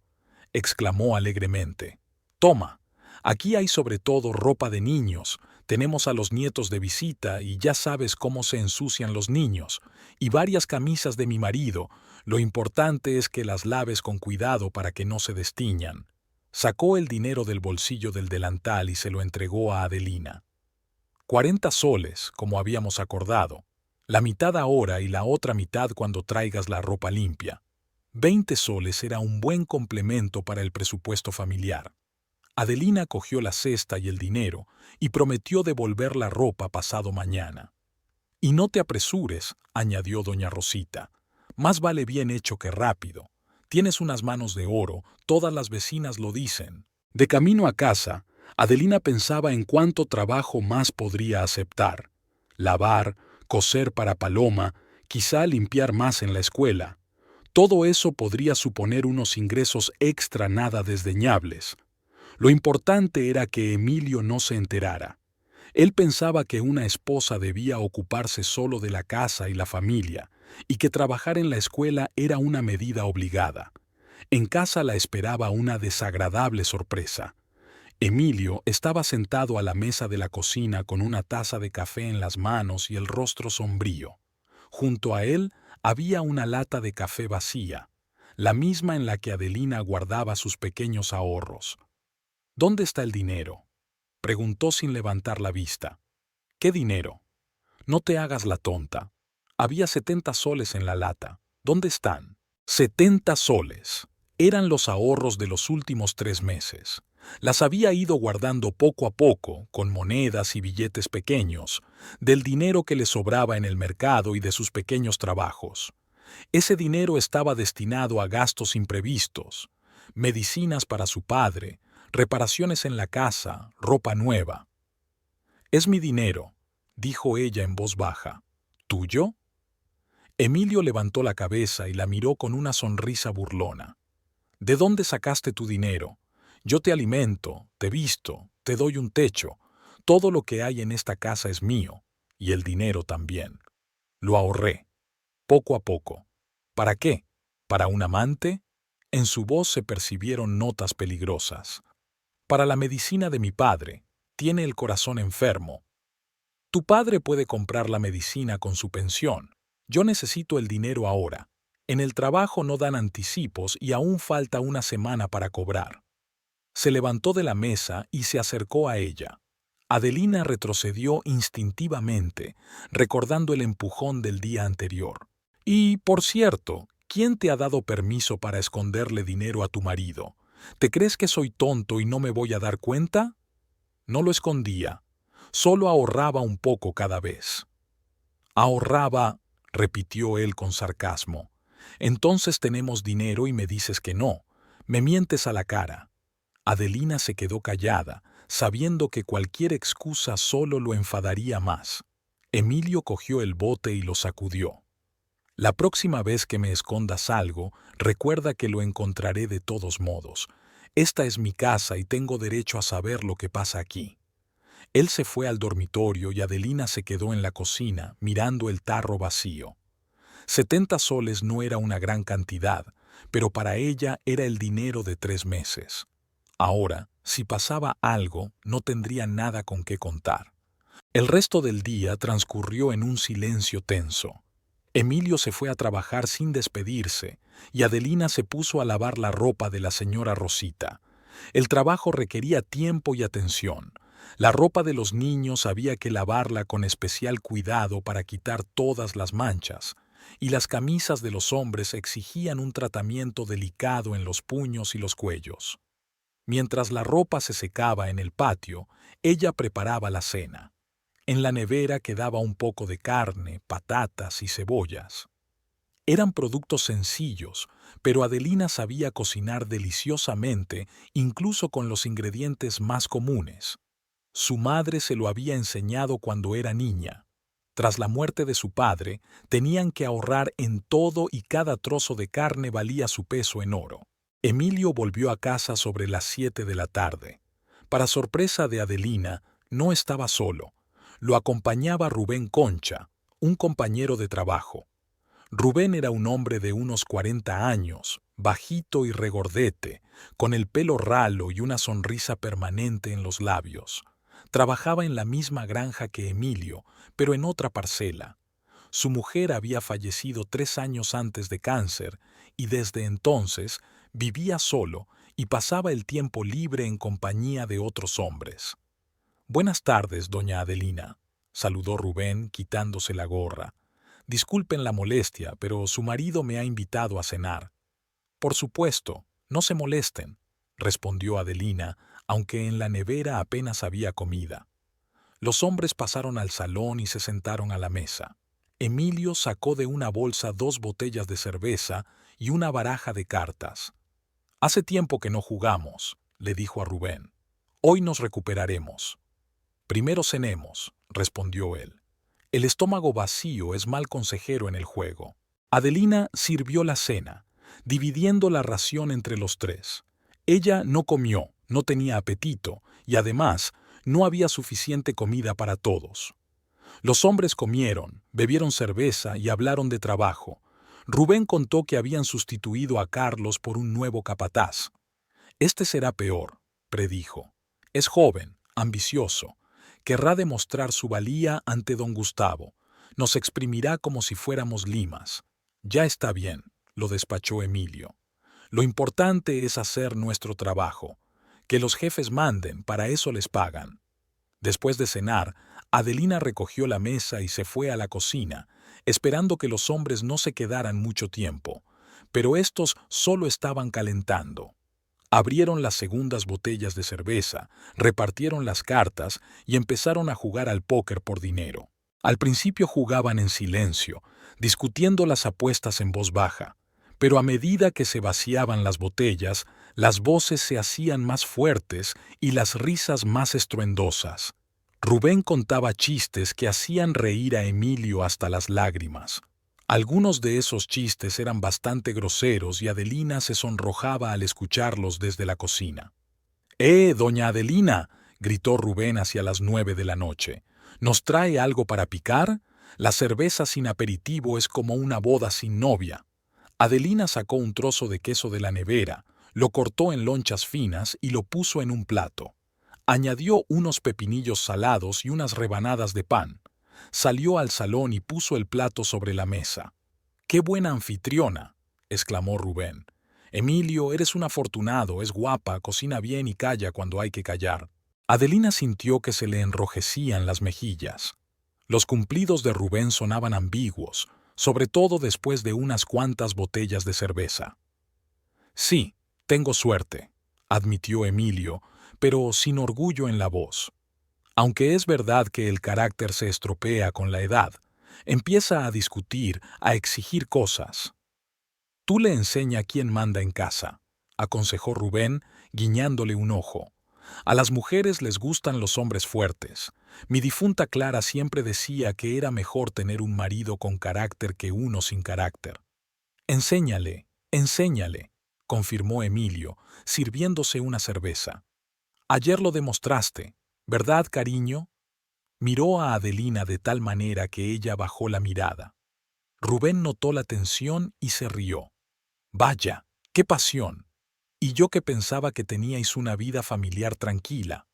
exclamó alegremente. «Toma, aquí hay sobre todo ropa de niños. Tenemos a los nietos de visita y ya sabes cómo se ensucian los niños, y varias camisas de mi marido. Lo importante es que las laves con cuidado para que no se destiñan». Sacó el dinero del bolsillo del delantal y se lo entregó a Adelina. 40 soles, como habíamos acordado. La mitad ahora y la otra mitad cuando traigas la ropa limpia. 20 soles era un buen complemento para el presupuesto familiar. Adelina cogió la cesta y el dinero y prometió devolver la ropa pasado mañana. «Y no te apresures», añadió doña Rosita. «Más vale bien hecho que rápido. Tienes unas manos de oro, todas las vecinas lo dicen». De camino a casa, Adelina pensaba en cuánto trabajo más podría aceptar. Lavar, coser para Paloma, quizá limpiar más en la escuela. Todo eso podría suponer unos ingresos extra nada desdeñables. Lo importante era que Emilio no se enterara. Él pensaba que una esposa debía ocuparse solo de la casa y la familia, y que trabajar en la escuela era una medida obligada. En casa la esperaba una desagradable sorpresa. Emilio estaba sentado a la mesa de la cocina con una taza de café en las manos y el rostro sombrío. Junto a él había una lata de café vacía, la misma en la que Adelina guardaba sus pequeños ahorros. «¿Dónde está el dinero?», preguntó sin levantar la vista. «¿Qué dinero?». «No te hagas la tonta. Había 70 soles en la lata. ¿Dónde están?». 70 soles. Eran los ahorros de los últimos 3 meses. Las había ido guardando poco a poco, con monedas y billetes pequeños, del dinero que le sobraba en el mercado y de sus pequeños trabajos. Ese dinero estaba destinado a gastos imprevistos, medicinas para su padre, reparaciones en la casa, ropa nueva. «Es mi dinero», dijo ella en voz baja. «¿Tuyo?». Emilio levantó la cabeza y la miró con una sonrisa burlona. ¿De dónde sacaste tu dinero? Yo te alimento, te visto, te doy un techo. Todo lo que hay en esta casa es mío, y el dinero también. Lo ahorré, poco a poco. ¿Para qué? ¿Para un amante? En su voz se percibieron notas peligrosas. Para la medicina de mi padre. Tiene el corazón enfermo. Tu padre puede comprar la medicina con su pensión. Yo necesito el dinero ahora. En el trabajo no dan anticipos y aún falta una semana para cobrar. Se levantó de la mesa y se acercó a ella. Adelina retrocedió instintivamente, recordando el empujón del día anterior. Y, por cierto, ¿quién te ha dado permiso para esconderle dinero a tu marido? ¿Te crees que soy tonto y no me voy a dar cuenta? No lo escondía, solo ahorraba un poco cada vez. Ahorraba, repitió él con sarcasmo. Entonces tenemos dinero y me dices que no. Me mientes a la cara. Adelina se quedó callada, sabiendo que cualquier excusa solo lo enfadaría más. Emilio cogió el bote y lo sacudió. La próxima vez que me escondas algo, recuerda que lo encontraré de todos modos. Esta es mi casa y tengo derecho a saber lo que pasa aquí. Él se fue al dormitorio y Adelina se quedó en la cocina, mirando el tarro vacío. 70 soles no era una gran cantidad, pero para ella era el dinero de 3 meses. Ahora, si pasaba algo, no tendría nada con qué contar. El resto del día transcurrió en un silencio tenso. Emilio se fue a trabajar sin despedirse y Adelina se puso a lavar la ropa de la señora Rosita. El trabajo requería tiempo y atención. La ropa de los niños había que lavarla con especial cuidado para quitar todas las manchas, y las camisas de los hombres exigían un tratamiento delicado en los puños y los cuellos. Mientras la ropa se secaba en el patio, ella preparaba la cena. En la nevera quedaba un poco de carne, patatas y cebollas. Eran productos sencillos, pero Adelina sabía cocinar deliciosamente, incluso con los ingredientes más comunes. Su madre se lo había enseñado cuando era niña. Tras la muerte de su padre, tenían que ahorrar en todo y cada trozo de carne valía su peso en oro. Emilio volvió a casa sobre las 7 de la tarde. Para sorpresa de Adelina, no estaba solo. Lo acompañaba Rubén Concha, un compañero de trabajo. Rubén era un hombre de unos 40 años, bajito y regordete, con el pelo ralo y una sonrisa permanente en los labios. Trabajaba en la misma granja que Emilio, pero en otra parcela. Su mujer había fallecido 3 años antes de cáncer y desde entonces vivía solo y pasaba el tiempo libre en compañía de otros hombres. «Buenas tardes, doña Adelina», saludó Rubén quitándose la gorra. «Disculpen la molestia, pero su marido me ha invitado a cenar». «Por supuesto, no se molesten», respondió Adelina, aunque en la nevera apenas había comida. Los hombres pasaron al salón y se sentaron a la mesa. Emilio sacó de una bolsa 2 botellas de cerveza y una baraja de cartas. «Hace tiempo que no jugamos», le dijo a Rubén. «Hoy nos recuperaremos». «Primero cenemos», respondió él. «El estómago vacío es mal consejero en el juego». Adelina sirvió la cena, dividiendo la ración entre los 3. Ella no comió, no tenía apetito y además no había suficiente comida para todos. Los hombres comieron, bebieron cerveza y hablaron de trabajo. Rubén contó que habían sustituido a Carlos por un nuevo capataz. «Este será peor», predijo. «Es joven, ambicioso. Querrá demostrar su valía ante don Gustavo. Nos exprimirá como si fuéramos limas». «Ya está bien», lo despachó Emilio. «Lo importante es hacer nuestro trabajo. Que los jefes manden, para eso les pagan». Después de cenar, Adelina recogió la mesa y se fue a la cocina, esperando que los hombres no se quedaran mucho tiempo. Pero estos solo estaban calentando. Abrieron las segundas botellas de cerveza, repartieron las cartas y empezaron a jugar al póker por dinero. Al principio jugaban en silencio, discutiendo las apuestas en voz baja, pero a medida que se vaciaban las botellas, las voces se hacían más fuertes y las risas más estruendosas. Rubén contaba chistes que hacían reír a Emilio hasta las lágrimas. Algunos de esos chistes eran bastante groseros y Adelina se sonrojaba al escucharlos desde la cocina. Doña Adelina! Gritó Rubén hacia las 9 de la noche. ¿Nos trae algo para picar? La cerveza sin aperitivo es como una boda sin novia. Adelina sacó un trozo de queso de la nevera, lo cortó en lonchas finas y lo puso en un plato. Añadió unos pepinillos salados y unas rebanadas de pan. Salió al salón y puso el plato sobre la mesa. ¡Qué buena anfitriona!, exclamó Rubén. Emilio, eres un afortunado, es guapa, cocina bien y calla cuando hay que callar. Adelina sintió que se le enrojecían las mejillas. Los cumplidos de Rubén sonaban ambiguos, sobre todo después de unas cuantas botellas de cerveza. Sí, tengo suerte, admitió Emilio, pero sin orgullo en la voz. Aunque es verdad que el carácter se estropea con la edad, empieza a discutir, a exigir cosas. Tú le enseña quién manda en casa, aconsejó Rubén, guiñándole un ojo. A las mujeres les gustan los hombres fuertes. Mi difunta Clara siempre decía que era mejor tener un marido con carácter que uno sin carácter. Enséñale, confirmó Emilio, sirviéndose una cerveza. Ayer lo demostraste, ¿verdad, cariño? Miró a Adelina de tal manera que ella bajó la mirada. Rubén notó la tensión y se rió. Vaya, qué pasión. Y yo que pensaba que teníais una vida familiar tranquila.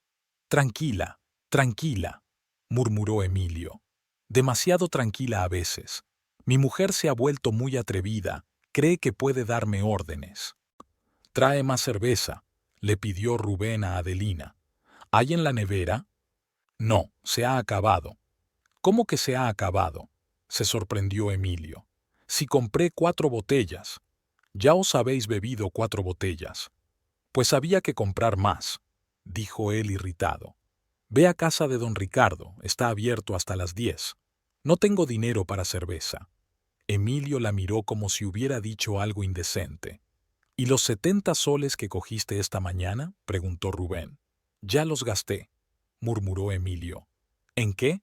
Tranquila, tranquila, murmuró Emilio. Demasiado tranquila a veces. Mi mujer se ha vuelto muy atrevida, cree que puede darme órdenes. Trae más cerveza, le pidió Rubén a Adelina. ¿Hay en la nevera? No, se ha acabado. ¿Cómo que se ha acabado?, se sorprendió Emilio. Si compré 4 botellas. Ya os habéis bebido 4 botellas. Pues había que comprar más, dijo él irritado. Ve a casa de don Ricardo, está abierto hasta las 10. No tengo dinero para cerveza. Emilio la miró como si hubiera dicho algo indecente. ¿Y los 70 soles que cogiste esta mañana?, preguntó Rubén. Ya los gasté, murmuró Emilio. ¿En qué?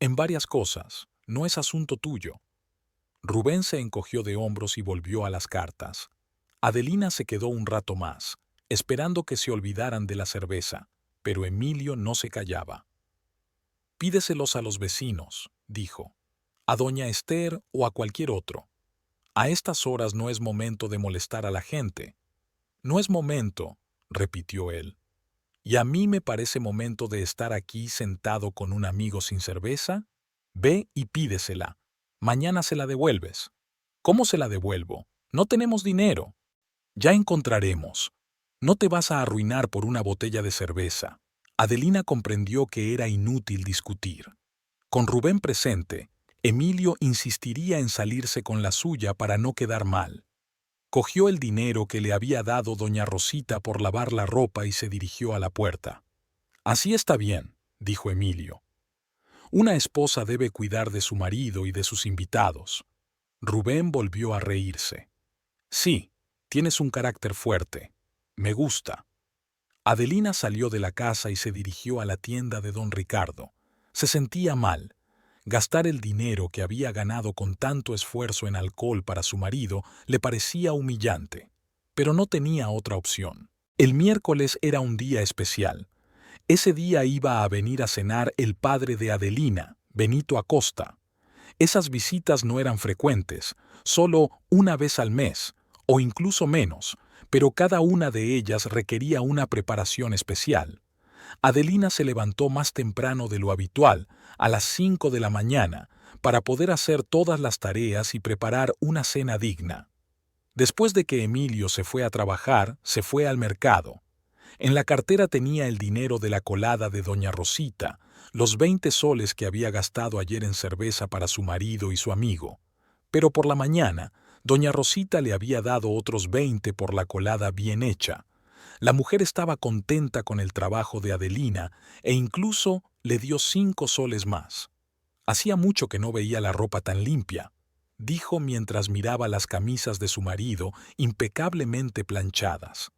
En varias cosas, no es asunto tuyo. Rubén se encogió de hombros y volvió a las cartas. Adelina se quedó un rato más, esperando que se olvidaran de la cerveza, pero Emilio no se callaba. Pídeselos a los vecinos, dijo, a doña Esther o a cualquier otro. A estas horas no es momento de molestar a la gente. No es momento, repitió él. ¿Y a mí me parece momento de estar aquí sentado con un amigo sin cerveza? Ve y pídesela. Mañana se la devuelves. ¿Cómo se la devuelvo? No tenemos dinero. Ya encontraremos. No te vas a arruinar por una botella de cerveza. Adelina comprendió que era inútil discutir. Con Rubén presente, Emilio insistiría en salirse con la suya para no quedar mal. Cogió el dinero que le había dado doña Rosita por lavar la ropa y se dirigió a la puerta. Así está bien, dijo Emilio. Una esposa debe cuidar de su marido y de sus invitados. Rubén volvió a reírse. Sí, tienes un carácter fuerte. Me gusta. Adelina salió de la casa y se dirigió a la tienda de don Ricardo. Se sentía mal. Gastar el dinero que había ganado con tanto esfuerzo en alcohol para su marido le parecía humillante. Pero no tenía otra opción. El miércoles era un día especial. Ese día iba a venir a cenar el padre de Adelina, Benito Acosta. Esas visitas no eran frecuentes, solo una vez al mes, o incluso menos, pero cada una de ellas requería una preparación especial. Adelina se levantó más temprano de lo habitual, a las 5 de la mañana, para poder hacer todas las tareas y preparar una cena digna. Después de que Emilio se fue a trabajar, se fue al mercado. En la cartera tenía el dinero de la colada de doña Rosita, los 20 soles que había gastado ayer en cerveza para su marido y su amigo. Pero por la mañana, doña Rosita le había dado otros 20 por la colada bien hecha. La mujer estaba contenta con el trabajo de Adelina e incluso le dio 5 soles más. Hacía mucho que no veía la ropa tan limpia, dijo mientras miraba las camisas de su marido impecablemente planchadas.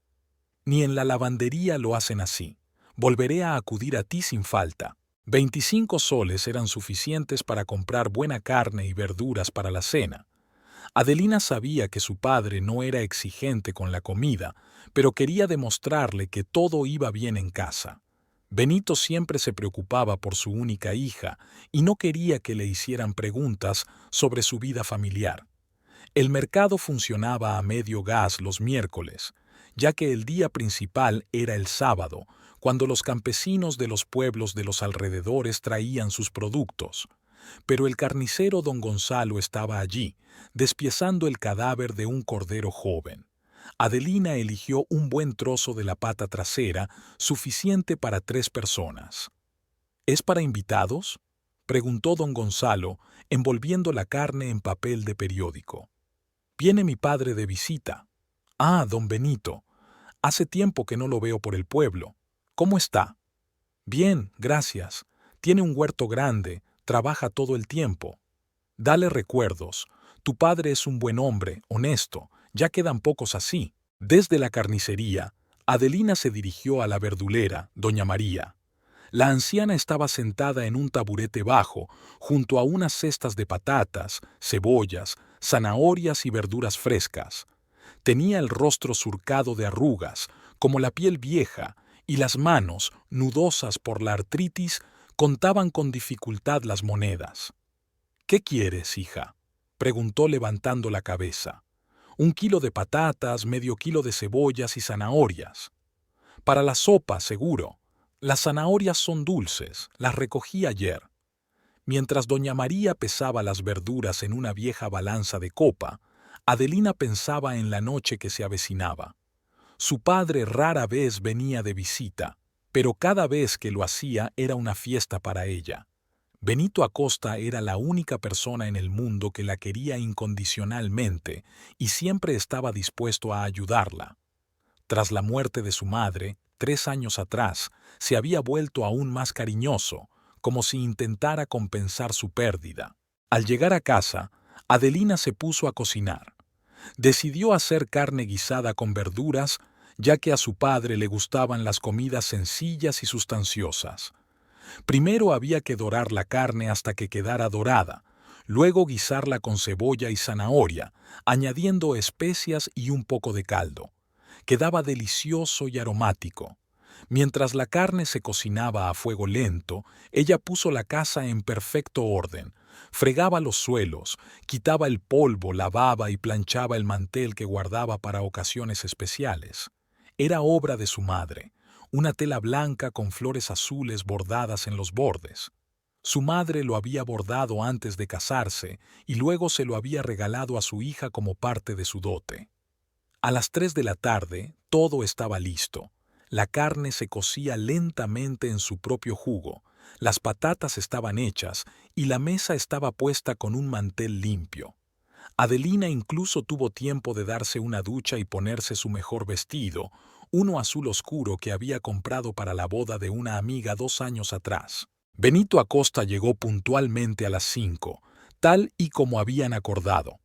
Ni en la lavandería lo hacen así. Volveré a acudir a ti sin falta. 25 soles eran suficientes para comprar buena carne y verduras para la cena. Adelina sabía que su padre no era exigente con la comida, pero quería demostrarle que todo iba bien en casa. Benito siempre se preocupaba por su única hija y no quería que le hicieran preguntas sobre su vida familiar. El mercado funcionaba a medio gas los miércoles, ya que el día principal era el sábado, cuando los campesinos de los pueblos de los alrededores traían sus productos. Pero el carnicero don Gonzalo estaba allí, despiezando el cadáver de un cordero joven. Adelina eligió un buen trozo de la pata trasera, suficiente para 3 personas. ¿Es para invitados?, preguntó don Gonzalo, envolviendo la carne en papel de periódico. Viene mi padre de visita. Ah, don Benito. Hace tiempo que no lo veo por el pueblo. ¿Cómo está? Bien, gracias. Tiene un huerto grande, trabaja todo el tiempo. Dale recuerdos. Tu padre es un buen hombre, honesto. Ya quedan pocos así. Desde la carnicería, Adelina se dirigió a la verdulera, doña María. La anciana estaba sentada en un taburete bajo, junto a unas cestas de patatas, cebollas, zanahorias y verduras frescas. Tenía el rostro surcado de arrugas, como la piel vieja, y las manos, nudosas por la artritis, contaban con dificultad las monedas. ¿Qué quieres, hija?, preguntó levantando la cabeza. 1 kilo de patatas, medio kilo de cebollas y zanahorias. Para la sopa, seguro. Las zanahorias son dulces, las recogí ayer. Mientras doña María pesaba las verduras en una vieja balanza de copa, Adelina pensaba en la noche que se avecinaba. Su padre rara vez venía de visita, pero cada vez que lo hacía era una fiesta para ella. Benito Acosta era la única persona en el mundo que la quería incondicionalmente y siempre estaba dispuesto a ayudarla. Tras la muerte de su madre, 3 años atrás, se había vuelto aún más cariñoso, como si intentara compensar su pérdida. Al llegar a casa, Adelina se puso a cocinar. Decidió hacer carne guisada con verduras, ya que a su padre le gustaban las comidas sencillas y sustanciosas. Primero había que dorar la carne hasta que quedara dorada, luego guisarla con cebolla y zanahoria, añadiendo especias y un poco de caldo. Quedaba delicioso y aromático. Mientras la carne se cocinaba a fuego lento, ella puso la casa en perfecto orden. Fregaba los suelos, quitaba el polvo, lavaba y planchaba el mantel que guardaba para ocasiones especiales. Era obra de su madre, una tela blanca con flores azules bordadas en los bordes. Su madre lo había bordado antes de casarse y luego se lo había regalado a su hija como parte de su dote. A las 3 de la tarde, todo estaba listo. La carne se cocía lentamente en su propio jugo, las patatas estaban hechas y la mesa estaba puesta con un mantel limpio. Adelina incluso tuvo tiempo de darse una ducha y ponerse su mejor vestido, uno azul oscuro que había comprado para la boda de una amiga 2 años atrás. Benito Acosta llegó puntualmente a las 5, tal y como habían acordado.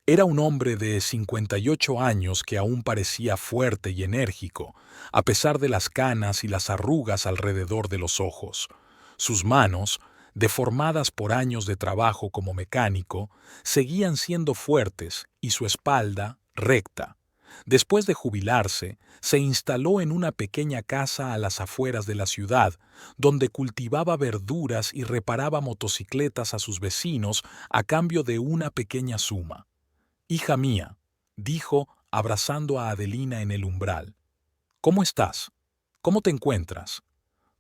Era un hombre de 58 años que aún parecía fuerte y enérgico, a pesar de las canas y las arrugas alrededor de los ojos. Sus manos, deformadas por años de trabajo como mecánico, seguían siendo fuertes y su espalda recta. Después de jubilarse, se instaló en una pequeña casa a las afueras de la ciudad, donde cultivaba verduras y reparaba motocicletas a sus vecinos a cambio de una pequeña suma. «Hija mía», dijo, abrazando a Adelina en el umbral. «¿Cómo estás? ¿Cómo te encuentras?»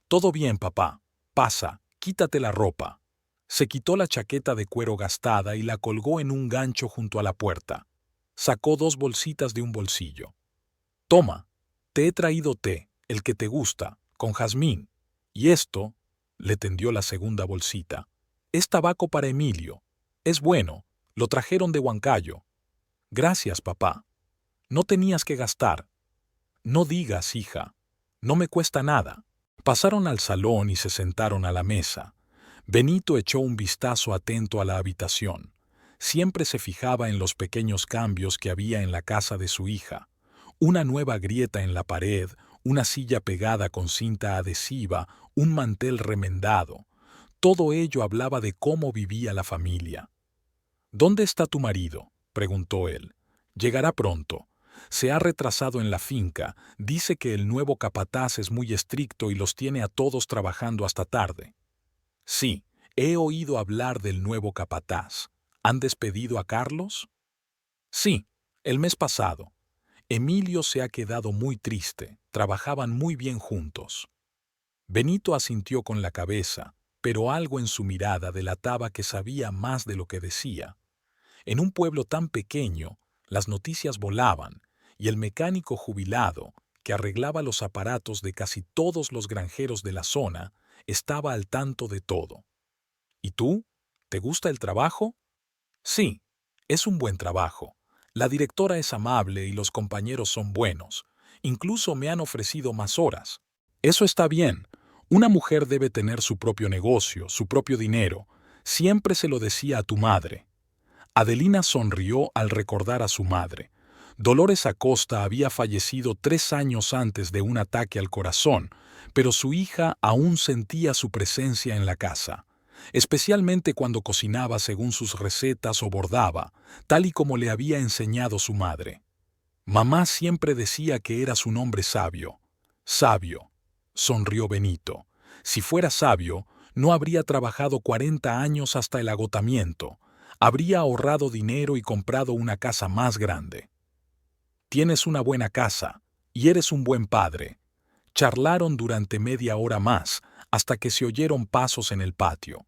«Todo bien, papá. Pasa, quítate la ropa». Se quitó la chaqueta de cuero gastada y la colgó en un gancho junto a la puerta. Sacó 2 bolsitas de un bolsillo. «Toma, te he traído té, el que te gusta, con jazmín. Y esto», le tendió la segunda bolsita, «es tabaco para Emilio. Es bueno, lo trajeron de Huancayo». «Gracias, papá. No tenías que gastar». «No digas, hija. No me cuesta nada». Pasaron al salón y se sentaron a la mesa. Benito echó un vistazo atento a la habitación. Siempre se fijaba en los pequeños cambios que había en la casa de su hija. Una nueva grieta en la pared, una silla pegada con cinta adhesiva, un mantel remendado. Todo ello hablaba de cómo vivía la familia. ¿Dónde está tu marido?, preguntó él. Llegará pronto. Se ha retrasado en la finca. Dice que el nuevo capataz es muy estricto y los tiene a todos trabajando hasta tarde. Sí, he oído hablar del nuevo capataz. ¿Han despedido a Carlos? Sí, el mes pasado. Emilio se ha quedado muy triste. Trabajaban muy bien juntos. Benito asintió con la cabeza, pero algo en su mirada delataba que sabía más de lo que decía. En un pueblo tan pequeño, las noticias volaban, y el mecánico jubilado, que arreglaba los aparatos de casi todos los granjeros de la zona, estaba al tanto de todo. ¿Y tú? ¿Te gusta el trabajo? Sí, es un buen trabajo. La directora es amable y los compañeros son buenos. Incluso me han ofrecido más horas. Eso está bien. Una mujer debe tener su propio negocio, su propio dinero. Siempre se lo decía a tu madre. Adelina sonrió al recordar a su madre. Dolores Acosta había fallecido 3 años antes de un ataque al corazón, pero su hija aún sentía su presencia en la casa, especialmente cuando cocinaba según sus recetas o bordaba, tal y como le había enseñado su madre. Mamá siempre decía que eras un hombre sabio. Sabio, sonrió Benito. Si fuera sabio, no habría trabajado 40 años hasta el agotamiento. Habría ahorrado dinero y comprado una casa más grande. Tienes una buena casa y eres un buen padre. Charlaron durante media hora más, hasta que se oyeron pasos en el patio.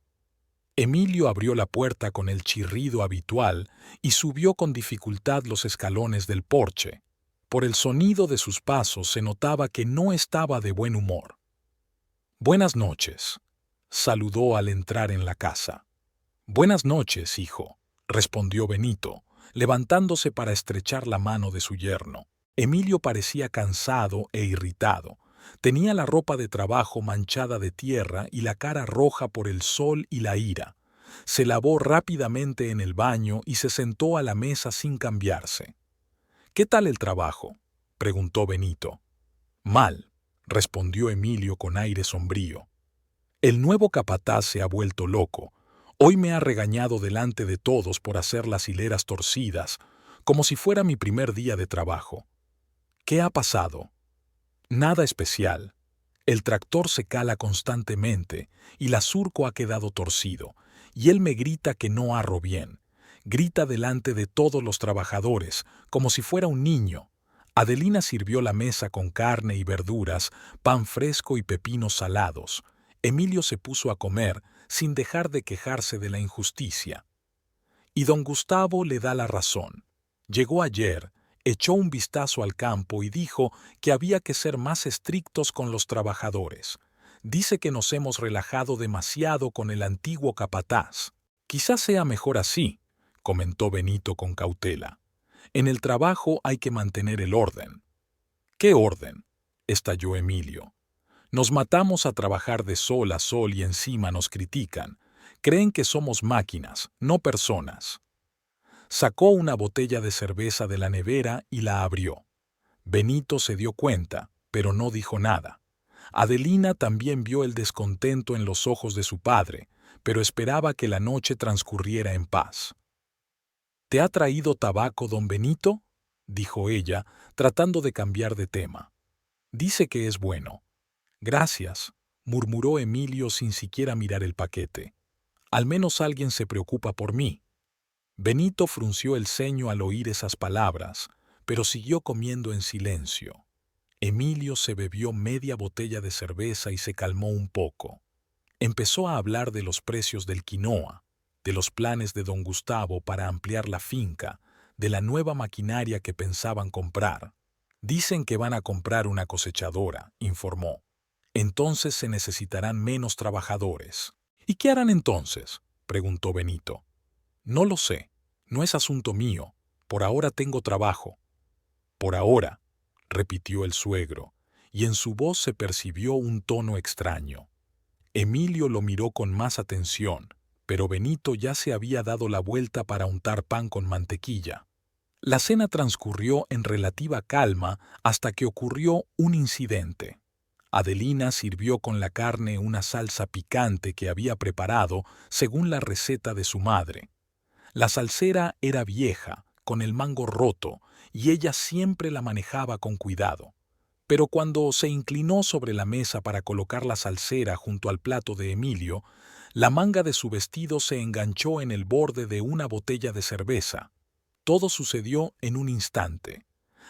Emilio abrió la puerta con el chirrido habitual y subió con dificultad los escalones del porche. Por el sonido de sus pasos se notaba que no estaba de buen humor. «Buenas noches», saludó al entrar en la casa. «Buenas noches, hijo», respondió Benito, levantándose para estrechar la mano de su yerno. Emilio parecía cansado e irritado. Tenía la ropa de trabajo manchada de tierra y la cara roja por el sol y la ira. Se lavó rápidamente en el baño y se sentó a la mesa sin cambiarse. «¿Qué tal el trabajo?», preguntó Benito. «Mal», respondió Emilio con aire sombrío. «El nuevo capataz se ha vuelto loco. Hoy me ha regañado delante de todos por hacer las hileras torcidas, como si fuera mi primer día de trabajo». «¿Qué ha pasado?». «Nada especial. El tractor se cala constantemente y la surco ha quedado torcido, y él me grita que no arro bien. Grita delante de todos los trabajadores, como si fuera un niño». Adelina sirvió la mesa con carne y verduras, pan fresco y pepinos salados. Emilio se puso a comer, sin dejar de quejarse de la injusticia. Y don Gustavo le da la razón. Llegó ayer, echó un vistazo al campo y dijo que había que ser más estrictos con los trabajadores. Dice que nos hemos relajado demasiado con el antiguo capataz. «Quizás sea mejor así», comentó Benito con cautela. «En el trabajo hay que mantener el orden». «¿Qué orden?», estalló Emilio. «Nos matamos a trabajar de sol a sol y encima nos critican. Creen que somos máquinas, no personas». Sacó una botella de cerveza de la nevera y la abrió. Benito se dio cuenta, pero no dijo nada. Adelina también vio el descontento en los ojos de su padre, pero esperaba que la noche transcurriera en paz. «¿Te ha traído tabaco, don Benito?», dijo ella, tratando de cambiar de tema. «Dice que es bueno». «Gracias», murmuró Emilio sin siquiera mirar el paquete. «Al menos alguien se preocupa por mí». Benito frunció el ceño al oír esas palabras, pero siguió comiendo en silencio. Emilio se bebió media botella de cerveza y se calmó un poco. Empezó a hablar de los precios del quinoa, de los planes de don Gustavo para ampliar la finca, de la nueva maquinaria que pensaban comprar. «Dicen que van a comprar una cosechadora», informó. «Entonces se necesitarán menos trabajadores». «¿Y qué harán entonces?», preguntó Benito. «No lo sé. No es asunto mío. Por ahora tengo trabajo». «Por ahora», repitió el suegro, y en su voz se percibió un tono extraño. Emilio lo miró con más atención, pero Benito ya se había dado la vuelta para untar pan con mantequilla. La cena transcurrió en relativa calma hasta que ocurrió un incidente. Adelina sirvió con la carne una salsa picante que había preparado según la receta de su madre. La salsera era vieja, con el mango roto, y ella siempre la manejaba con cuidado. Pero cuando se inclinó sobre la mesa para colocar la salsera junto al plato de Emilio, la manga de su vestido se enganchó en el borde de una botella de cerveza. Todo sucedió en un instante.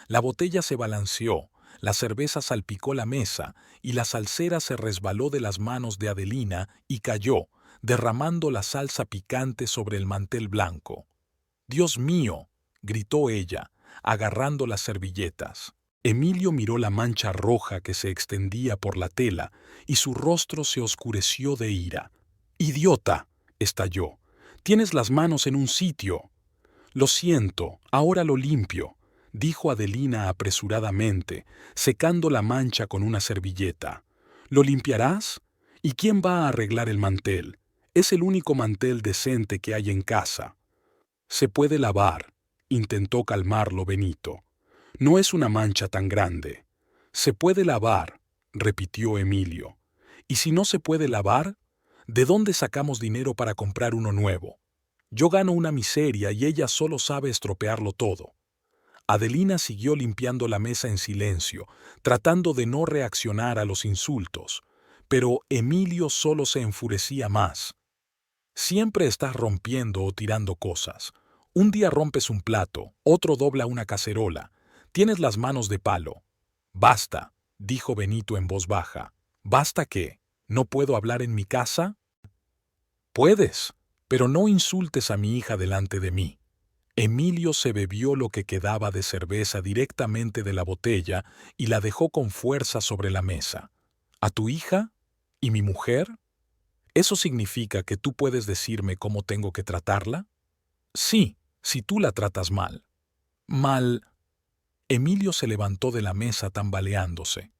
La botella se balanceó, la cerveza salpicó la mesa y la salsera se resbaló de las manos de Adelina y cayó, derramando la salsa picante sobre el mantel blanco. «¡Dios mío!», gritó ella, agarrando las servilletas. Emilio miró la mancha roja que se extendía por la tela y su rostro se oscureció de ira. «¡Idiota!», estalló. «¡Tienes las manos en un sitio!». «Lo siento, ahora lo limpio», dijo Adelina apresuradamente, secando la mancha con una servilleta. «¿Lo limpiarás? ¿Y quién va a arreglar el mantel? Es el único mantel decente que hay en casa». «Se puede lavar», intentó calmarlo Benito. «No es una mancha tan grande». «Se puede lavar», repitió Emilio. «¿Y si no se puede lavar? ¿De dónde sacamos dinero para comprar uno nuevo? Yo gano una miseria y ella solo sabe estropearlo todo». Adelina siguió limpiando la mesa en silencio, tratando de no reaccionar a los insultos, pero Emilio solo se enfurecía más. «Siempre estás rompiendo o tirando cosas. Un día rompes un plato, otro dobla una cacerola. Tienes las manos de palo». «Basta», dijo Benito en voz baja. «¿Basta qué? ¿No puedo hablar en mi casa?» «Puedes, pero no insultes a mi hija delante de mí». Emilio se bebió lo que quedaba de cerveza directamente de la botella y la dejó con fuerza sobre la mesa. «¿A tu hija? ¿Y mi mujer? ¿Eso significa que tú puedes decirme cómo tengo que tratarla?» «Sí, si tú la tratas mal». «Mal». Emilio se levantó de la mesa tambaleándose.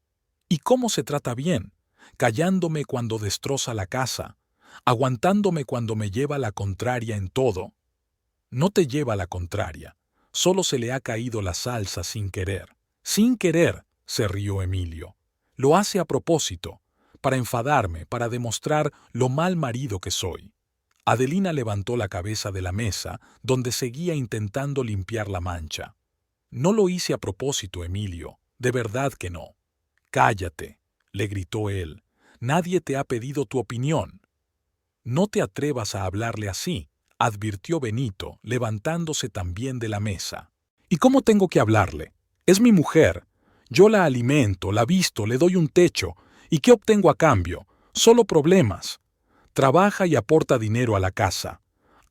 «¿Y cómo se trata bien? Callándome cuando destroza la casa, aguantándome cuando me lleva la contraria en todo». «No te lleva la contraria, solo se le ha caído la salsa sin querer». «Sin querer», se rió Emilio. «Lo hace a propósito, para enfadarme, para demostrar lo mal marido que soy». Adelina levantó la cabeza de la mesa, donde seguía intentando limpiar la mancha. «No lo hice a propósito, Emilio, de verdad que no». «Cállate», le gritó él. «Nadie te ha pedido tu opinión». «No te atrevas a hablarle así», advirtió Benito, levantándose también de la mesa. «¿Y cómo tengo que hablarle? Es mi mujer. Yo la alimento, la visto, le doy un techo. ¿Y qué obtengo a cambio? Solo problemas. Trabaja y aporta dinero a la casa.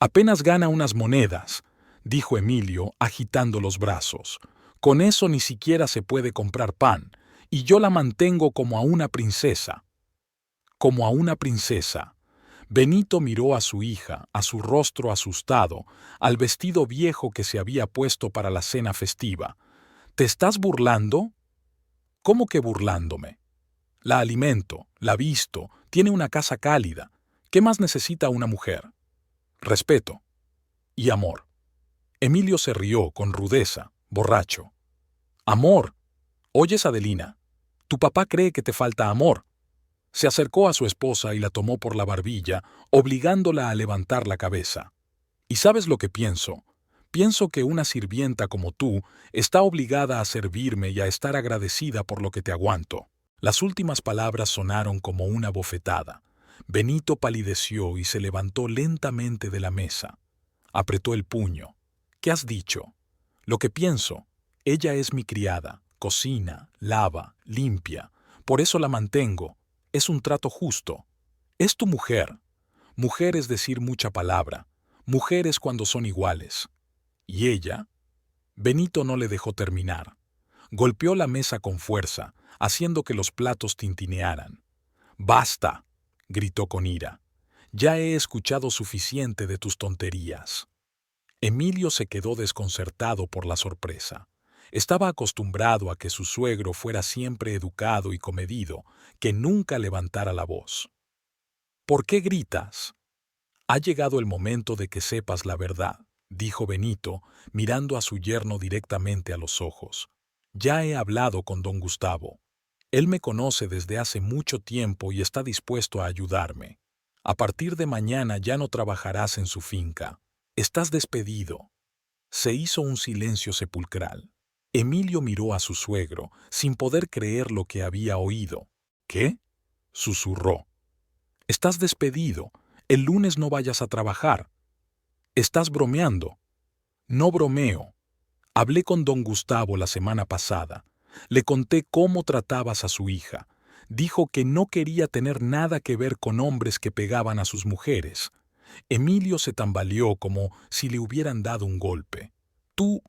Apenas gana unas monedas», dijo Emilio, agitando los brazos. «Con eso ni siquiera se puede comprar pan, y yo la mantengo como a una princesa». «Como a una princesa». Benito miró a su hija, a su rostro asustado, al vestido viejo que se había puesto para la cena festiva. «¿Te estás burlando?» «¿Cómo que burlándome? La alimento, la visto, tiene una casa cálida. ¿Qué más necesita una mujer?» «Respeto. Y amor». Emilio se rió con rudeza, borracho. «Amor. Oyes, Adelina. Tu papá cree que te falta amor». Se acercó a su esposa y la tomó por la barbilla, obligándola a levantar la cabeza. «¿Y sabes lo que pienso? Pienso que una sirvienta como tú está obligada a servirme y a estar agradecida por lo que te aguanto». Las últimas palabras sonaron como una bofetada. Benito palideció y se levantó lentamente de la mesa. Apretó el puño. «¿Qué has dicho?» «Lo que pienso. Ella es mi criada, cocina, lava, limpia. Por eso la mantengo. Es un trato justo. Es tu mujer. Mujer es decir mucha palabra. Mujeres cuando son iguales». «¿Y ella?» Benito no le dejó terminar. Golpeó la mesa con fuerza, haciendo que los platos tintinearan. «¡Basta!», gritó con ira. «Ya he escuchado suficiente de tus tonterías». Emilio se quedó desconcertado por la sorpresa. Estaba acostumbrado a que su suegro fuera siempre educado y comedido, que nunca levantara la voz. «¿Por qué gritas? Ha llegado el momento de que sepas la verdad». dijo Benito, mirando a su yerno directamente a los ojos. Ya he hablado con don Gustavo. Él me conoce desde hace mucho tiempo y está dispuesto a ayudarme. A partir de mañana ya no trabajarás en su finca. Estás despedido. Se hizo un silencio sepulcral. Emilio miró a su suegro, sin poder creer lo que había oído. ¿Qué? Susurró. Estás despedido. El lunes no vayas a trabajar. Estás bromeando. No bromeo. Hablé con don Gustavo la semana pasada. Le conté cómo tratabas a su hija. Dijo que no quería tener nada que ver con hombres que pegaban a sus mujeres. Emilio se tambaleó como si le hubieran dado un golpe. Tú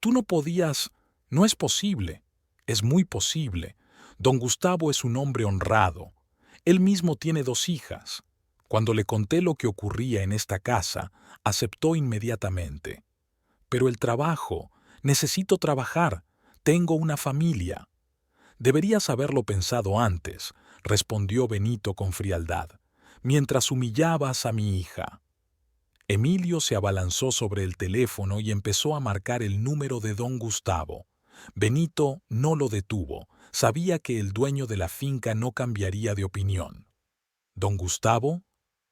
no podías. No es posible. Es muy posible. Don Gustavo es un hombre honrado. Él mismo tiene 2 hijas. Cuando le conté lo que ocurría en esta casa, aceptó inmediatamente. Pero el trabajo. Necesito trabajar. Tengo una familia. Deberías haberlo pensado antes, respondió Benito con frialdad, mientras humillabas a mi hija. Emilio se abalanzó sobre el teléfono y empezó a marcar el número de don Gustavo. Benito no lo detuvo. Sabía que el dueño de la finca no cambiaría de opinión. «Don Gustavo,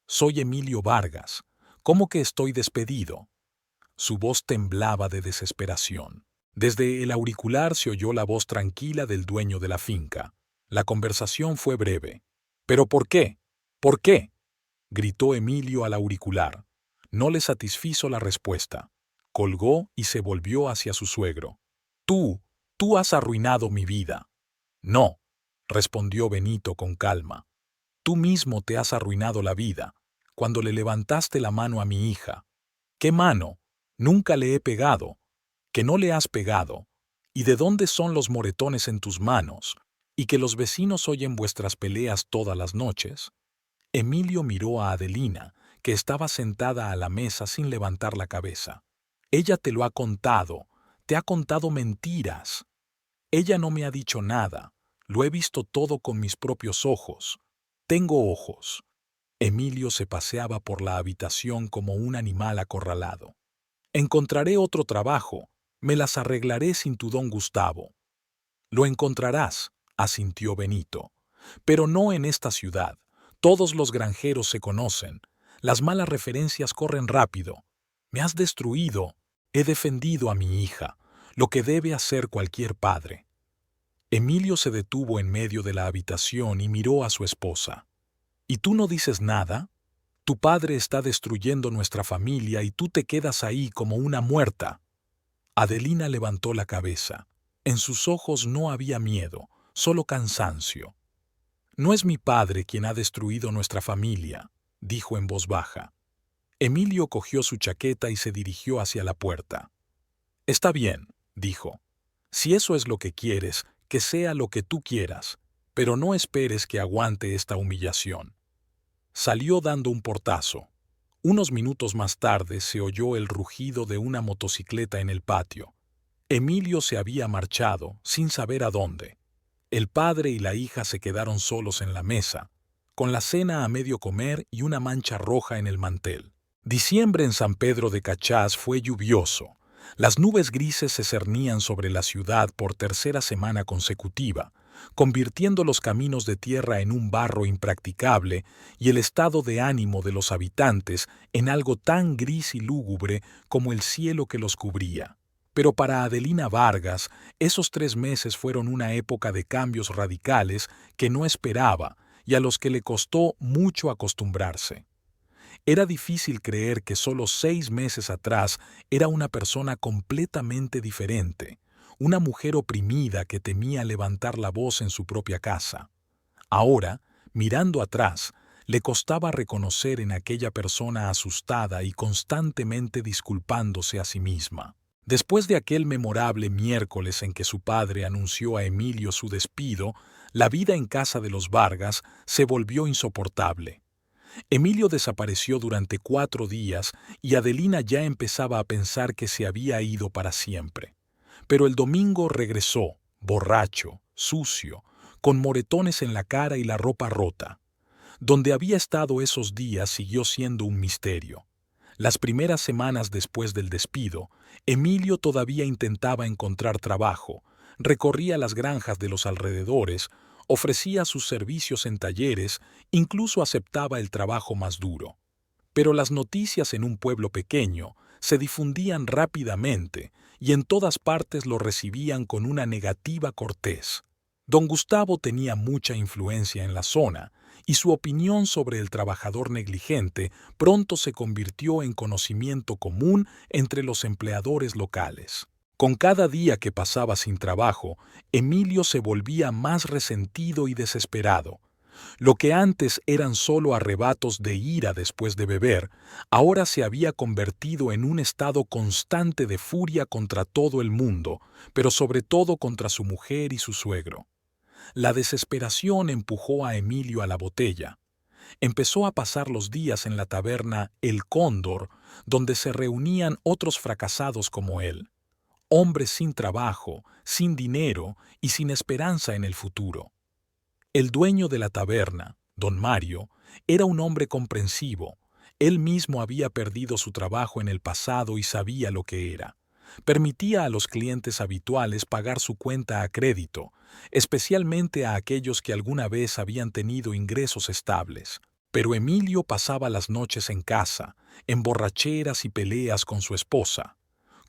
soy Emilio Vargas. ¿Cómo que estoy despedido?» Su voz temblaba de desesperación. Desde el auricular se oyó la voz tranquila del dueño de la finca. La conversación fue breve. «¿Pero por qué? ¿Por qué?», gritó Emilio al auricular. No le satisfizo la respuesta. Colgó y se volvió hacia su suegro. Tú has arruinado mi vida». «No», respondió Benito con calma. «Tú mismo te has arruinado la vida, cuando le levantaste la mano a mi hija». «¿Qué mano? Nunca le he pegado». «Que no le has pegado. ¿Y de dónde son los moretones en tus manos? ¿Y que los vecinos oyen vuestras peleas todas las noches?» Emilio miró a Adelina, que estaba sentada a la mesa sin levantar la cabeza. «Ella te lo ha contado. Te ha contado mentiras». «Ella no me ha dicho nada. Lo he visto todo con mis propios ojos. Tengo ojos». Emilio se paseaba por la habitación como un animal acorralado. «Encontraré otro trabajo. Me las arreglaré sin tu don Gustavo». «Lo encontrarás», asintió Benito. «Pero no en esta ciudad. Todos los granjeros se conocen. Las malas referencias corren rápido. Me has destruido. He defendido a mi hija, lo que debe hacer cualquier padre». Emilio se detuvo en medio de la habitación y miró a su esposa. «¿Y tú no dices nada? Tu padre está destruyendo nuestra familia y tú te quedas ahí como una muerta». Adelina levantó la cabeza. En sus ojos no había miedo, solo cansancio. «No es mi padre quien ha destruido nuestra familia», dijo en voz baja. Emilio cogió su chaqueta y se dirigió hacia la puerta. «Está bien», dijo. «Si eso es lo que quieres, que sea lo que tú quieras, pero no esperes que aguante esta humillación». Salió dando un portazo. Unos minutos más tarde se oyó el rugido de una motocicleta en el patio. Emilio se había marchado, sin saber a dónde. El padre y la hija se quedaron solos en la mesa, con la cena a medio comer y una mancha roja en el mantel. Diciembre en San Pedro de Cachás fue lluvioso. Las nubes grises se cernían sobre la ciudad por 3ª semana consecutiva, convirtiendo los caminos de tierra en un barro impracticable y el estado de ánimo de los habitantes en algo tan gris y lúgubre como el cielo que los cubría. Pero para Adelina Vargas, esos 3 meses fueron una época de cambios radicales que no esperaba y a los que le costó mucho acostumbrarse. Era difícil creer que solo 6 meses atrás era una persona completamente diferente, una mujer oprimida que temía levantar la voz en su propia casa. Ahora, mirando atrás, le costaba reconocer en aquella persona asustada y constantemente disculpándose a sí misma. Después de aquel memorable miércoles en que su padre anunció a Emilio su despido, la vida en casa de los Vargas se volvió insoportable. Emilio desapareció durante 4 días y Adelina ya empezaba a pensar que se había ido para siempre. Pero el domingo regresó, borracho, sucio, con moretones en la cara y la ropa rota. Donde había estado esos días siguió siendo un misterio. Las primeras semanas después del despido, Emilio todavía intentaba encontrar trabajo, recorría las granjas de los alrededores, ofrecía sus servicios en talleres, incluso aceptaba el trabajo más duro. Pero las noticias en un pueblo pequeño se difundían rápidamente y en todas partes lo recibían con una negativa cortés. Don Gustavo tenía mucha influencia en la zona y su opinión sobre el trabajador negligente pronto se convirtió en conocimiento común entre los empleadores locales. Con cada día que pasaba sin trabajo, Emilio se volvía más resentido y desesperado. Lo que antes eran solo arrebatos de ira después de beber, ahora se había convertido en un estado constante de furia contra todo el mundo, pero sobre todo contra su mujer y su suegro. La desesperación empujó a Emilio a la botella. Empezó a pasar los días en la taberna El Cóndor, donde se reunían otros fracasados como él, hombres sin trabajo, sin dinero y sin esperanza en el futuro. El dueño de la taberna, don Mario, era un hombre comprensivo. Él mismo había perdido su trabajo en el pasado y sabía lo que era. Permitía a los clientes habituales pagar su cuenta a crédito, especialmente a aquellos que alguna vez habían tenido ingresos estables. Pero Emilio pasaba las noches en casa, en borracheras y peleas con su esposa.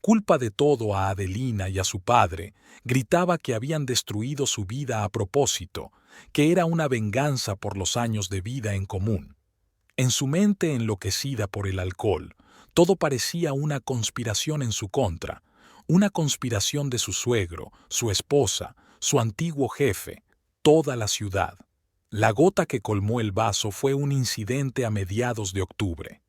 Culpa de todo a Adelina y a su padre, gritaba que habían destruido su vida a propósito, que era una venganza por los años de vida en común. En su mente enloquecida por el alcohol, todo parecía una conspiración en su contra, una conspiración de su suegro, su esposa, su antiguo jefe, toda la ciudad. La gota que colmó el vaso fue un incidente a mediados de octubre.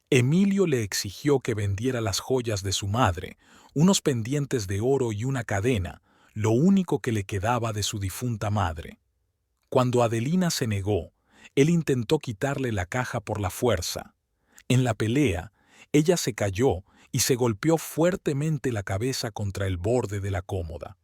Emilio le exigió que vendiera las joyas de su madre, unos pendientes de oro y una cadena, lo único que le quedaba de su difunta madre. Cuando Adelina se negó, él intentó quitarle la caja por la fuerza. En la pelea, ella se cayó y se golpeó fuertemente la cabeza contra el borde de la cómoda.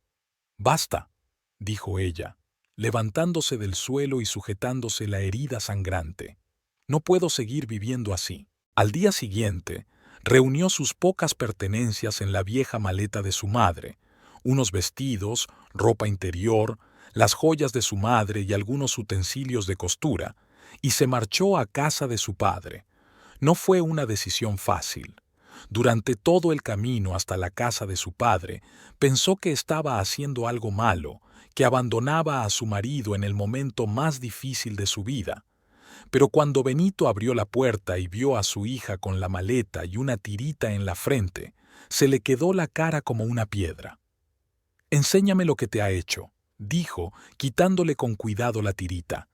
«Basta», dijo ella, levantándose del suelo y sujetándose la herida sangrante. «No puedo seguir viviendo así». Al día siguiente, reunió sus pocas pertenencias en la vieja maleta de su madre, unos vestidos, ropa interior, las joyas de su madre y algunos utensilios de costura, y se marchó a casa de su padre. No fue una decisión fácil. Durante todo el camino hasta la casa de su padre, pensó que estaba haciendo algo malo, que abandonaba a su marido en el momento más difícil de su vida. Pero cuando Benito abrió la puerta y vio a su hija con la maleta y una tirita en la frente, se le quedó la cara como una piedra. «Enséñame lo que te ha hecho», dijo, quitándole con cuidado la tirita.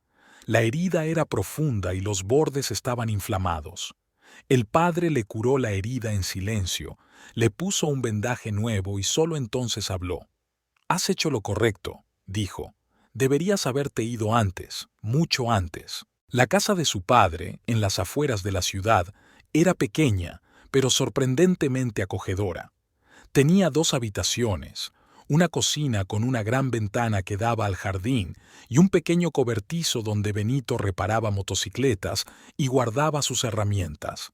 La herida era profunda y los bordes estaban inflamados. El padre le curó la herida en silencio, le puso un vendaje nuevo y solo entonces habló. «Has hecho lo correcto», dijo. «Deberías haberte ido antes, mucho antes». La casa de su padre, en las afueras de la ciudad, era pequeña, pero sorprendentemente acogedora. Tenía 2 habitaciones, una cocina con una gran ventana que daba al jardín y un pequeño cobertizo donde Benito reparaba motocicletas y guardaba sus herramientas.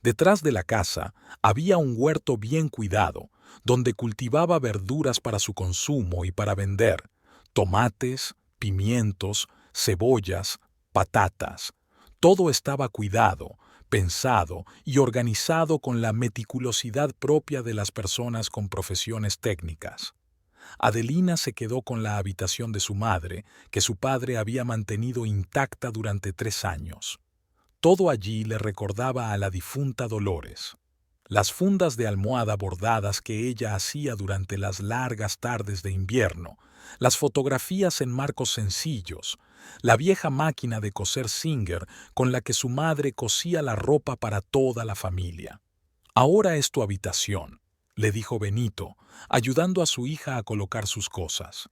Detrás de la casa había un huerto bien cuidado, donde cultivaba verduras para su consumo y para vender, tomates, pimientos, cebollas, patatas. Todo estaba cuidado, pensado y organizado con la meticulosidad propia de las personas con profesiones técnicas. Adelina se quedó con la habitación de su madre, que su padre había mantenido intacta durante 3 años. Todo allí le recordaba a la difunta Dolores. Las fundas de almohada bordadas que ella hacía durante las largas tardes de invierno, las fotografías en marcos sencillos, la vieja máquina de coser Singer con la que su madre cosía la ropa para toda la familia. «Ahora es tu habitación», le dijo Benito, ayudando a su hija a colocar sus cosas.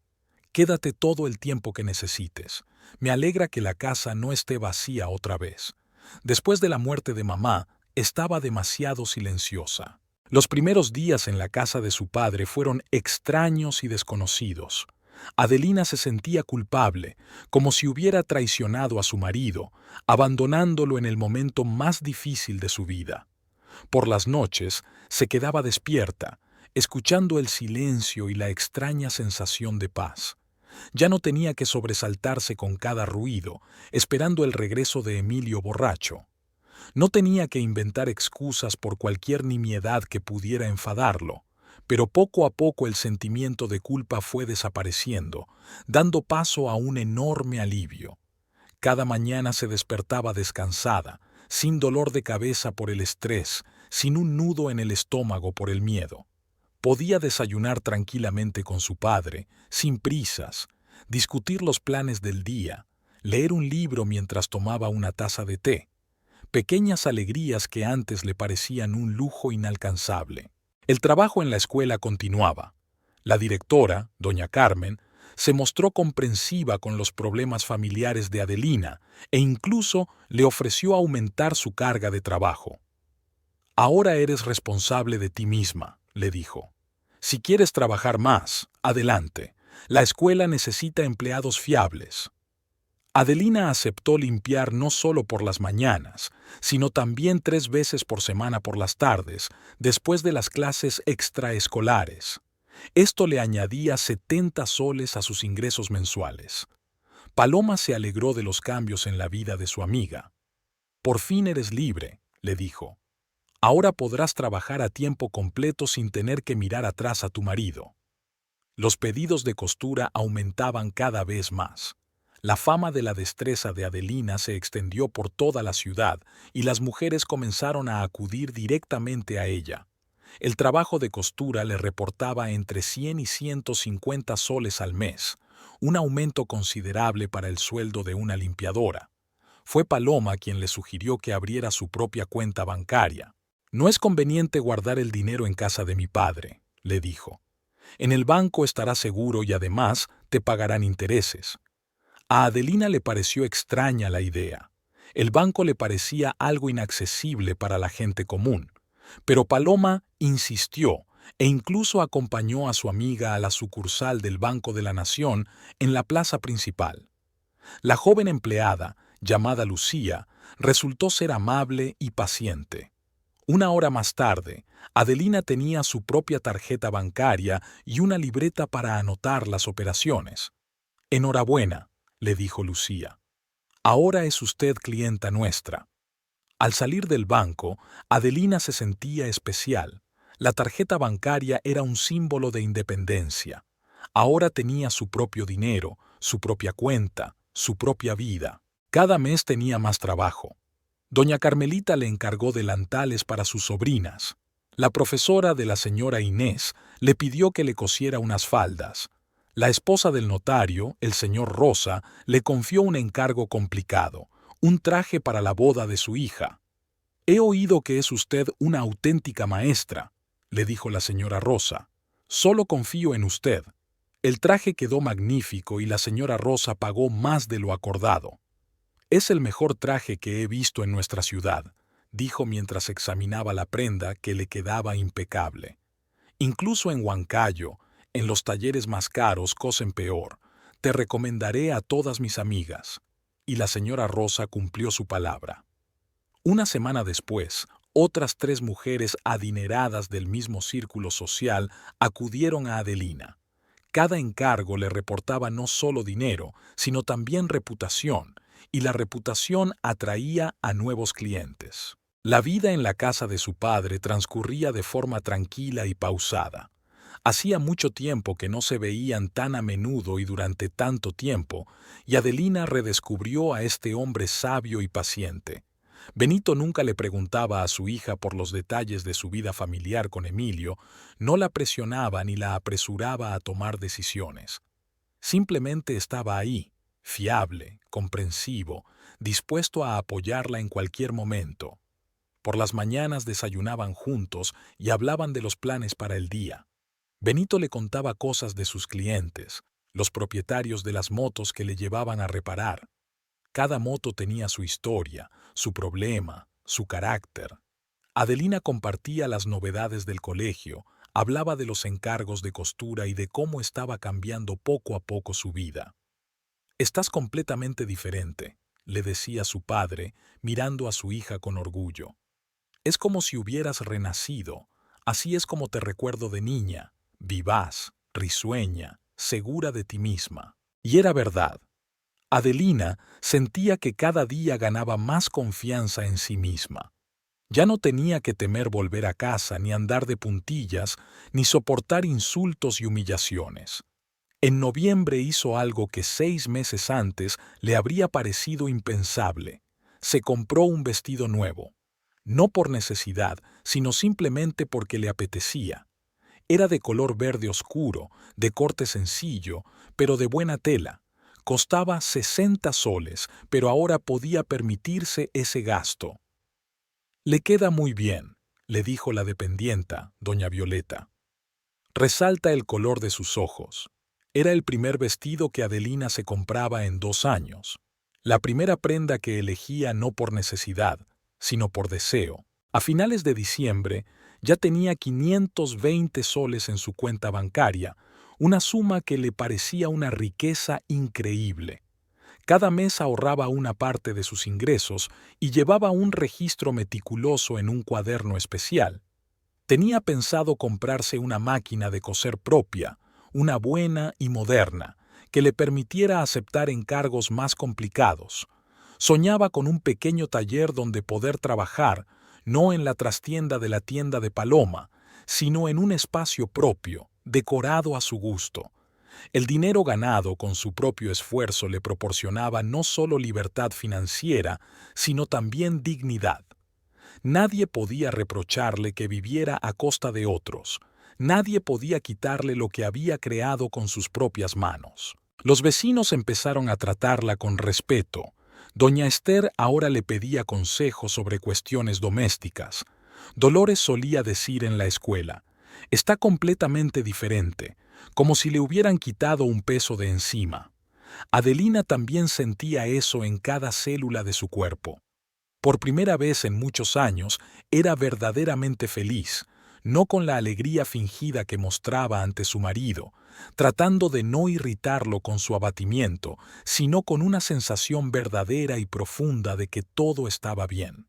«Quédate todo el tiempo que necesites. Me alegra que la casa no esté vacía otra vez. Después de la muerte de mamá, estaba demasiado silenciosa». Los primeros días en la casa de su padre fueron extraños y desconocidos. Adelina se sentía culpable, como si hubiera traicionado a su marido, abandonándolo en el momento más difícil de su vida. Por las noches se quedaba despierta, escuchando el silencio y la extraña sensación de paz. Ya no tenía que sobresaltarse con cada ruido, esperando el regreso de Emilio borracho. No tenía que inventar excusas por cualquier nimiedad que pudiera enfadarlo, pero poco a poco el sentimiento de culpa fue desapareciendo, dando paso a un enorme alivio. Cada mañana se despertaba descansada, sin dolor de cabeza por el estrés, sin un nudo en el estómago por el miedo. Podía desayunar tranquilamente con su padre, sin prisas, discutir los planes del día, leer un libro mientras tomaba una taza de té, pequeñas alegrías que antes le parecían un lujo inalcanzable. El trabajo en la escuela continuaba. La directora, doña Carmen, se mostró comprensiva con los problemas familiares de Adelina e incluso le ofreció aumentar su carga de trabajo. «Ahora eres responsable de ti misma», le dijo. «Si quieres trabajar más, adelante. La escuela necesita empleados fiables». Adelina aceptó limpiar no solo por las mañanas, sino también 3 veces por semana por las tardes, después de las clases extraescolares. Esto le añadía 70 soles a sus ingresos mensuales. Paloma se alegró de los cambios en la vida de su amiga. «Por fin eres libre», le dijo. «Ahora podrás trabajar a tiempo completo sin tener que mirar atrás a tu marido». Los pedidos de costura aumentaban cada vez más. La fama de la destreza de Adelina se extendió por toda la ciudad y las mujeres comenzaron a acudir directamente a ella. El trabajo de costura le reportaba entre 100 y 150 soles al mes, un aumento considerable para el sueldo de una limpiadora. Fue Paloma quien le sugirió que abriera su propia cuenta bancaria. «No es conveniente guardar el dinero en casa de mi padre», le dijo. «En el banco estará seguro y además te pagarán intereses». A Adelina le pareció extraña la idea. El banco le parecía algo inaccesible para la gente común. Pero Paloma insistió e incluso acompañó a su amiga a la sucursal del Banco de la Nación en la plaza principal. La joven empleada, llamada Lucía, resultó ser amable y paciente. Una hora más tarde, Adelina tenía su propia tarjeta bancaria y una libreta para anotar las operaciones. «Enhorabuena», le dijo Lucía. «Ahora es usted clienta nuestra». Al salir del banco, Adelina se sentía especial. La tarjeta bancaria era un símbolo de independencia. Ahora tenía su propio dinero, su propia cuenta, su propia vida. Cada mes tenía más trabajo. Doña Carmelita le encargó delantales para sus sobrinas. La profesora de la señora Inés le pidió que le cosiera unas faldas. La esposa del notario, el señor Rosa, le confió un encargo complicado, un traje para la boda de su hija. «He oído que es usted una auténtica maestra», le dijo la señora Rosa. «Solo confío en usted». El traje quedó magnífico y la señora Rosa pagó más de lo acordado. «Es el mejor traje que he visto en nuestra ciudad», dijo mientras examinaba la prenda que le quedaba impecable. «Incluso en Huancayo, en los talleres más caros, cosen peor. Te recomendaré a todas mis amigas». Y la señora Rosa cumplió su palabra. Una semana después, otras 3 mujeres adineradas del mismo círculo social acudieron a Adelina. Cada encargo le reportaba no solo dinero, sino también reputación, y la reputación atraía a nuevos clientes. La vida en la casa de su padre transcurría de forma tranquila y pausada. Hacía mucho tiempo que no se veían tan a menudo y durante tanto tiempo, y Adelina redescubrió a este hombre sabio y paciente. Benito nunca le preguntaba a su hija por los detalles de su vida familiar con Emilio, no la presionaba ni la apresuraba a tomar decisiones. Simplemente estaba ahí, fiable, comprensivo, dispuesto a apoyarla en cualquier momento. Por las mañanas desayunaban juntos y hablaban de los planes para el día. Benito le contaba cosas de sus clientes, los propietarios de las motos que le llevaban a reparar. Cada moto tenía su historia, su problema, su carácter. Adelina compartía las novedades del colegio, hablaba de los encargos de costura y de cómo estaba cambiando poco a poco su vida. «Estás completamente diferente», le decía su padre, mirando a su hija con orgullo. Es como si hubieras renacido. Así es como te recuerdo de niña, vivaz, risueña, segura de ti misma. Y era verdad. Adelina sentía que cada día ganaba más confianza en sí misma. Ya no tenía que temer volver a casa, ni andar de puntillas, ni soportar insultos y humillaciones. En noviembre hizo algo que 6 meses antes le habría parecido impensable. Se compró un vestido nuevo. No por necesidad, sino simplemente porque le apetecía. Era de color verde oscuro, de corte sencillo, pero de buena tela. Costaba 60 soles, pero ahora podía permitirse ese gasto. «Le queda muy bien», le dijo la dependienta, doña Violeta. «Resalta el color de sus ojos». Era el primer vestido que Adelina se compraba en 2 años. La primera prenda que elegía no por necesidad, sino por deseo. A finales de diciembre ya tenía 520 soles en su cuenta bancaria, una suma que le parecía una riqueza increíble. Cada mes ahorraba una parte de sus ingresos y llevaba un registro meticuloso en un cuaderno especial. Tenía pensado comprarse una máquina de coser propia, una buena y moderna, que le permitiera aceptar encargos más complicados. Soñaba con un pequeño taller donde poder trabajar, no en la trastienda de la tienda de Paloma, sino en un espacio propio, decorado a su gusto. El dinero ganado con su propio esfuerzo le proporcionaba no solo libertad financiera, sino también dignidad. Nadie podía reprocharle que viviera a costa de otros. Nadie podía quitarle lo que había creado con sus propias manos. Los vecinos empezaron a tratarla con respeto. Doña Esther ahora le pedía consejos sobre cuestiones domésticas. Dolores solía decir en la escuela: «Está completamente diferente», como si le hubieran quitado un peso de encima. Adelina también sentía eso en cada célula de su cuerpo. Por primera vez en muchos años era verdaderamente feliz, no con la alegría fingida que mostraba ante su marido, tratando de no irritarlo con su abatimiento, sino con una sensación verdadera y profunda de que todo estaba bien.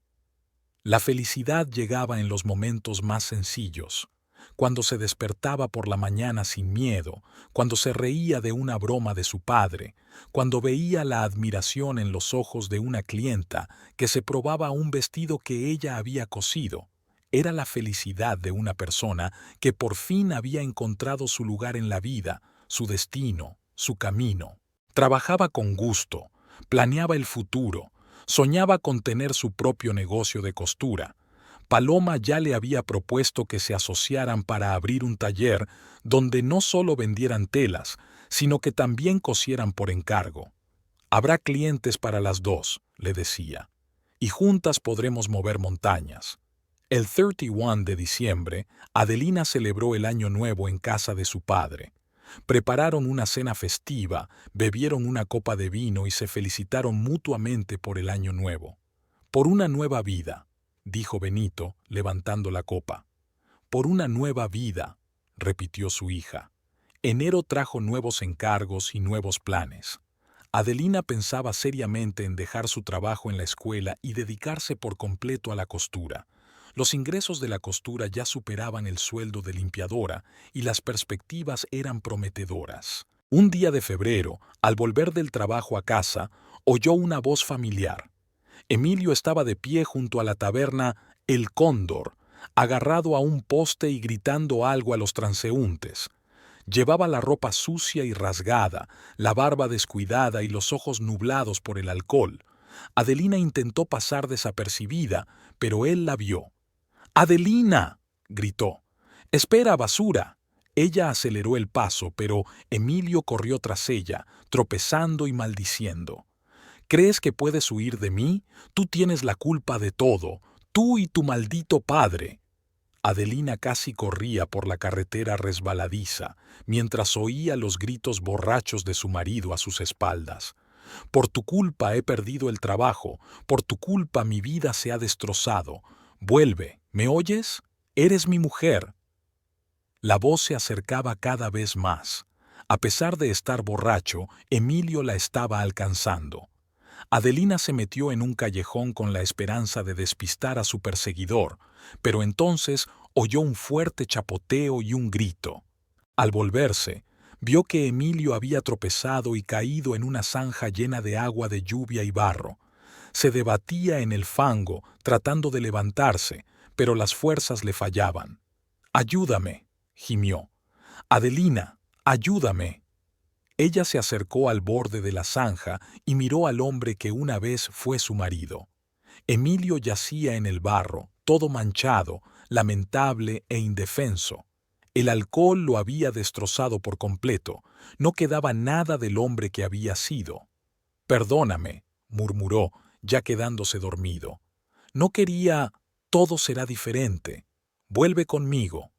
La felicidad llegaba en los momentos más sencillos, cuando se despertaba por la mañana sin miedo, cuando se reía de una broma de su padre, cuando veía la admiración en los ojos de una clienta que se probaba un vestido que ella había cosido. Era la felicidad de una persona que por fin había encontrado su lugar en la vida, su destino, su camino. Trabajaba con gusto, planeaba el futuro, soñaba con tener su propio negocio de costura. Paloma ya le había propuesto que se asociaran para abrir un taller donde no solo vendieran telas, sino que también cosieran por encargo. «Habrá clientes para las dos», le decía, «y juntas podremos mover montañas». El 31 de diciembre, Adelina celebró el Año Nuevo en casa de su padre. Prepararon una cena festiva, bebieron una copa de vino y se felicitaron mutuamente por el Año Nuevo. «Por una nueva vida», dijo Benito, levantando la copa. «Por una nueva vida», repitió su hija. Enero trajo nuevos encargos y nuevos planes. Adelina pensaba seriamente en dejar su trabajo en la escuela y dedicarse por completo a la costura. Los ingresos de la costura ya superaban el sueldo de limpiadora y las perspectivas eran prometedoras. Un día de febrero, al volver del trabajo a casa, oyó una voz familiar. Emilio estaba de pie junto a la taberna El Cóndor, agarrado a un poste y gritando algo a los transeúntes. Llevaba la ropa sucia y rasgada, la barba descuidada y los ojos nublados por el alcohol. Adelina intentó pasar desapercibida, pero él la vio. «¡Adelina!», gritó. «¡Espera, basura!». Ella aceleró el paso, pero Emilio corrió tras ella, tropezando y maldiciendo. «¿Crees que puedes huir de mí? Tú tienes la culpa de todo, tú y tu maldito padre». Adelina casi corría por la carretera resbaladiza, mientras oía los gritos borrachos de su marido a sus espaldas. «Por tu culpa he perdido el trabajo, por tu culpa mi vida se ha destrozado. Vuelve, ¿me oyes? Eres mi mujer». La voz se acercaba cada vez más. A pesar de estar borracho, Emilio la estaba alcanzando. Adelina se metió en un callejón con la esperanza de despistar a su perseguidor, pero entonces oyó un fuerte chapoteo y un grito. Al volverse, vio que Emilio había tropezado y caído en una zanja llena de agua de lluvia y barro. Se debatía en el fango, tratando de levantarse, pero las fuerzas le fallaban. «Ayúdame», gimió. «Adelina, ayúdame». Ella se acercó al borde de la zanja y miró al hombre que una vez fue su marido. Emilio yacía en el barro, todo manchado, lamentable e indefenso. El alcohol lo había destrozado por completo, no quedaba nada del hombre que había sido. «Perdóname», murmuró, ya quedándose dormido. «No quería... Todo será diferente. Vuelve conmigo».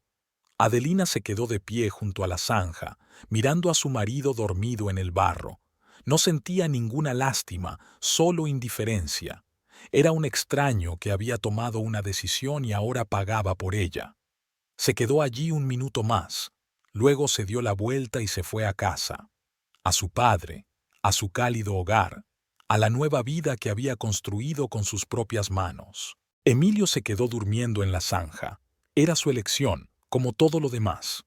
Adelina se quedó de pie junto a la zanja, mirando a su marido dormido en el barro. No sentía ninguna lástima, solo indiferencia. Era un extraño que había tomado una decisión y ahora pagaba por ella. Se quedó allí un minuto más. Luego se dio la vuelta y se fue a casa. A su padre, a su cálido hogar, a la nueva vida que había construido con sus propias manos. Emilio se quedó durmiendo en la zanja. Era su elección, como todo lo demás.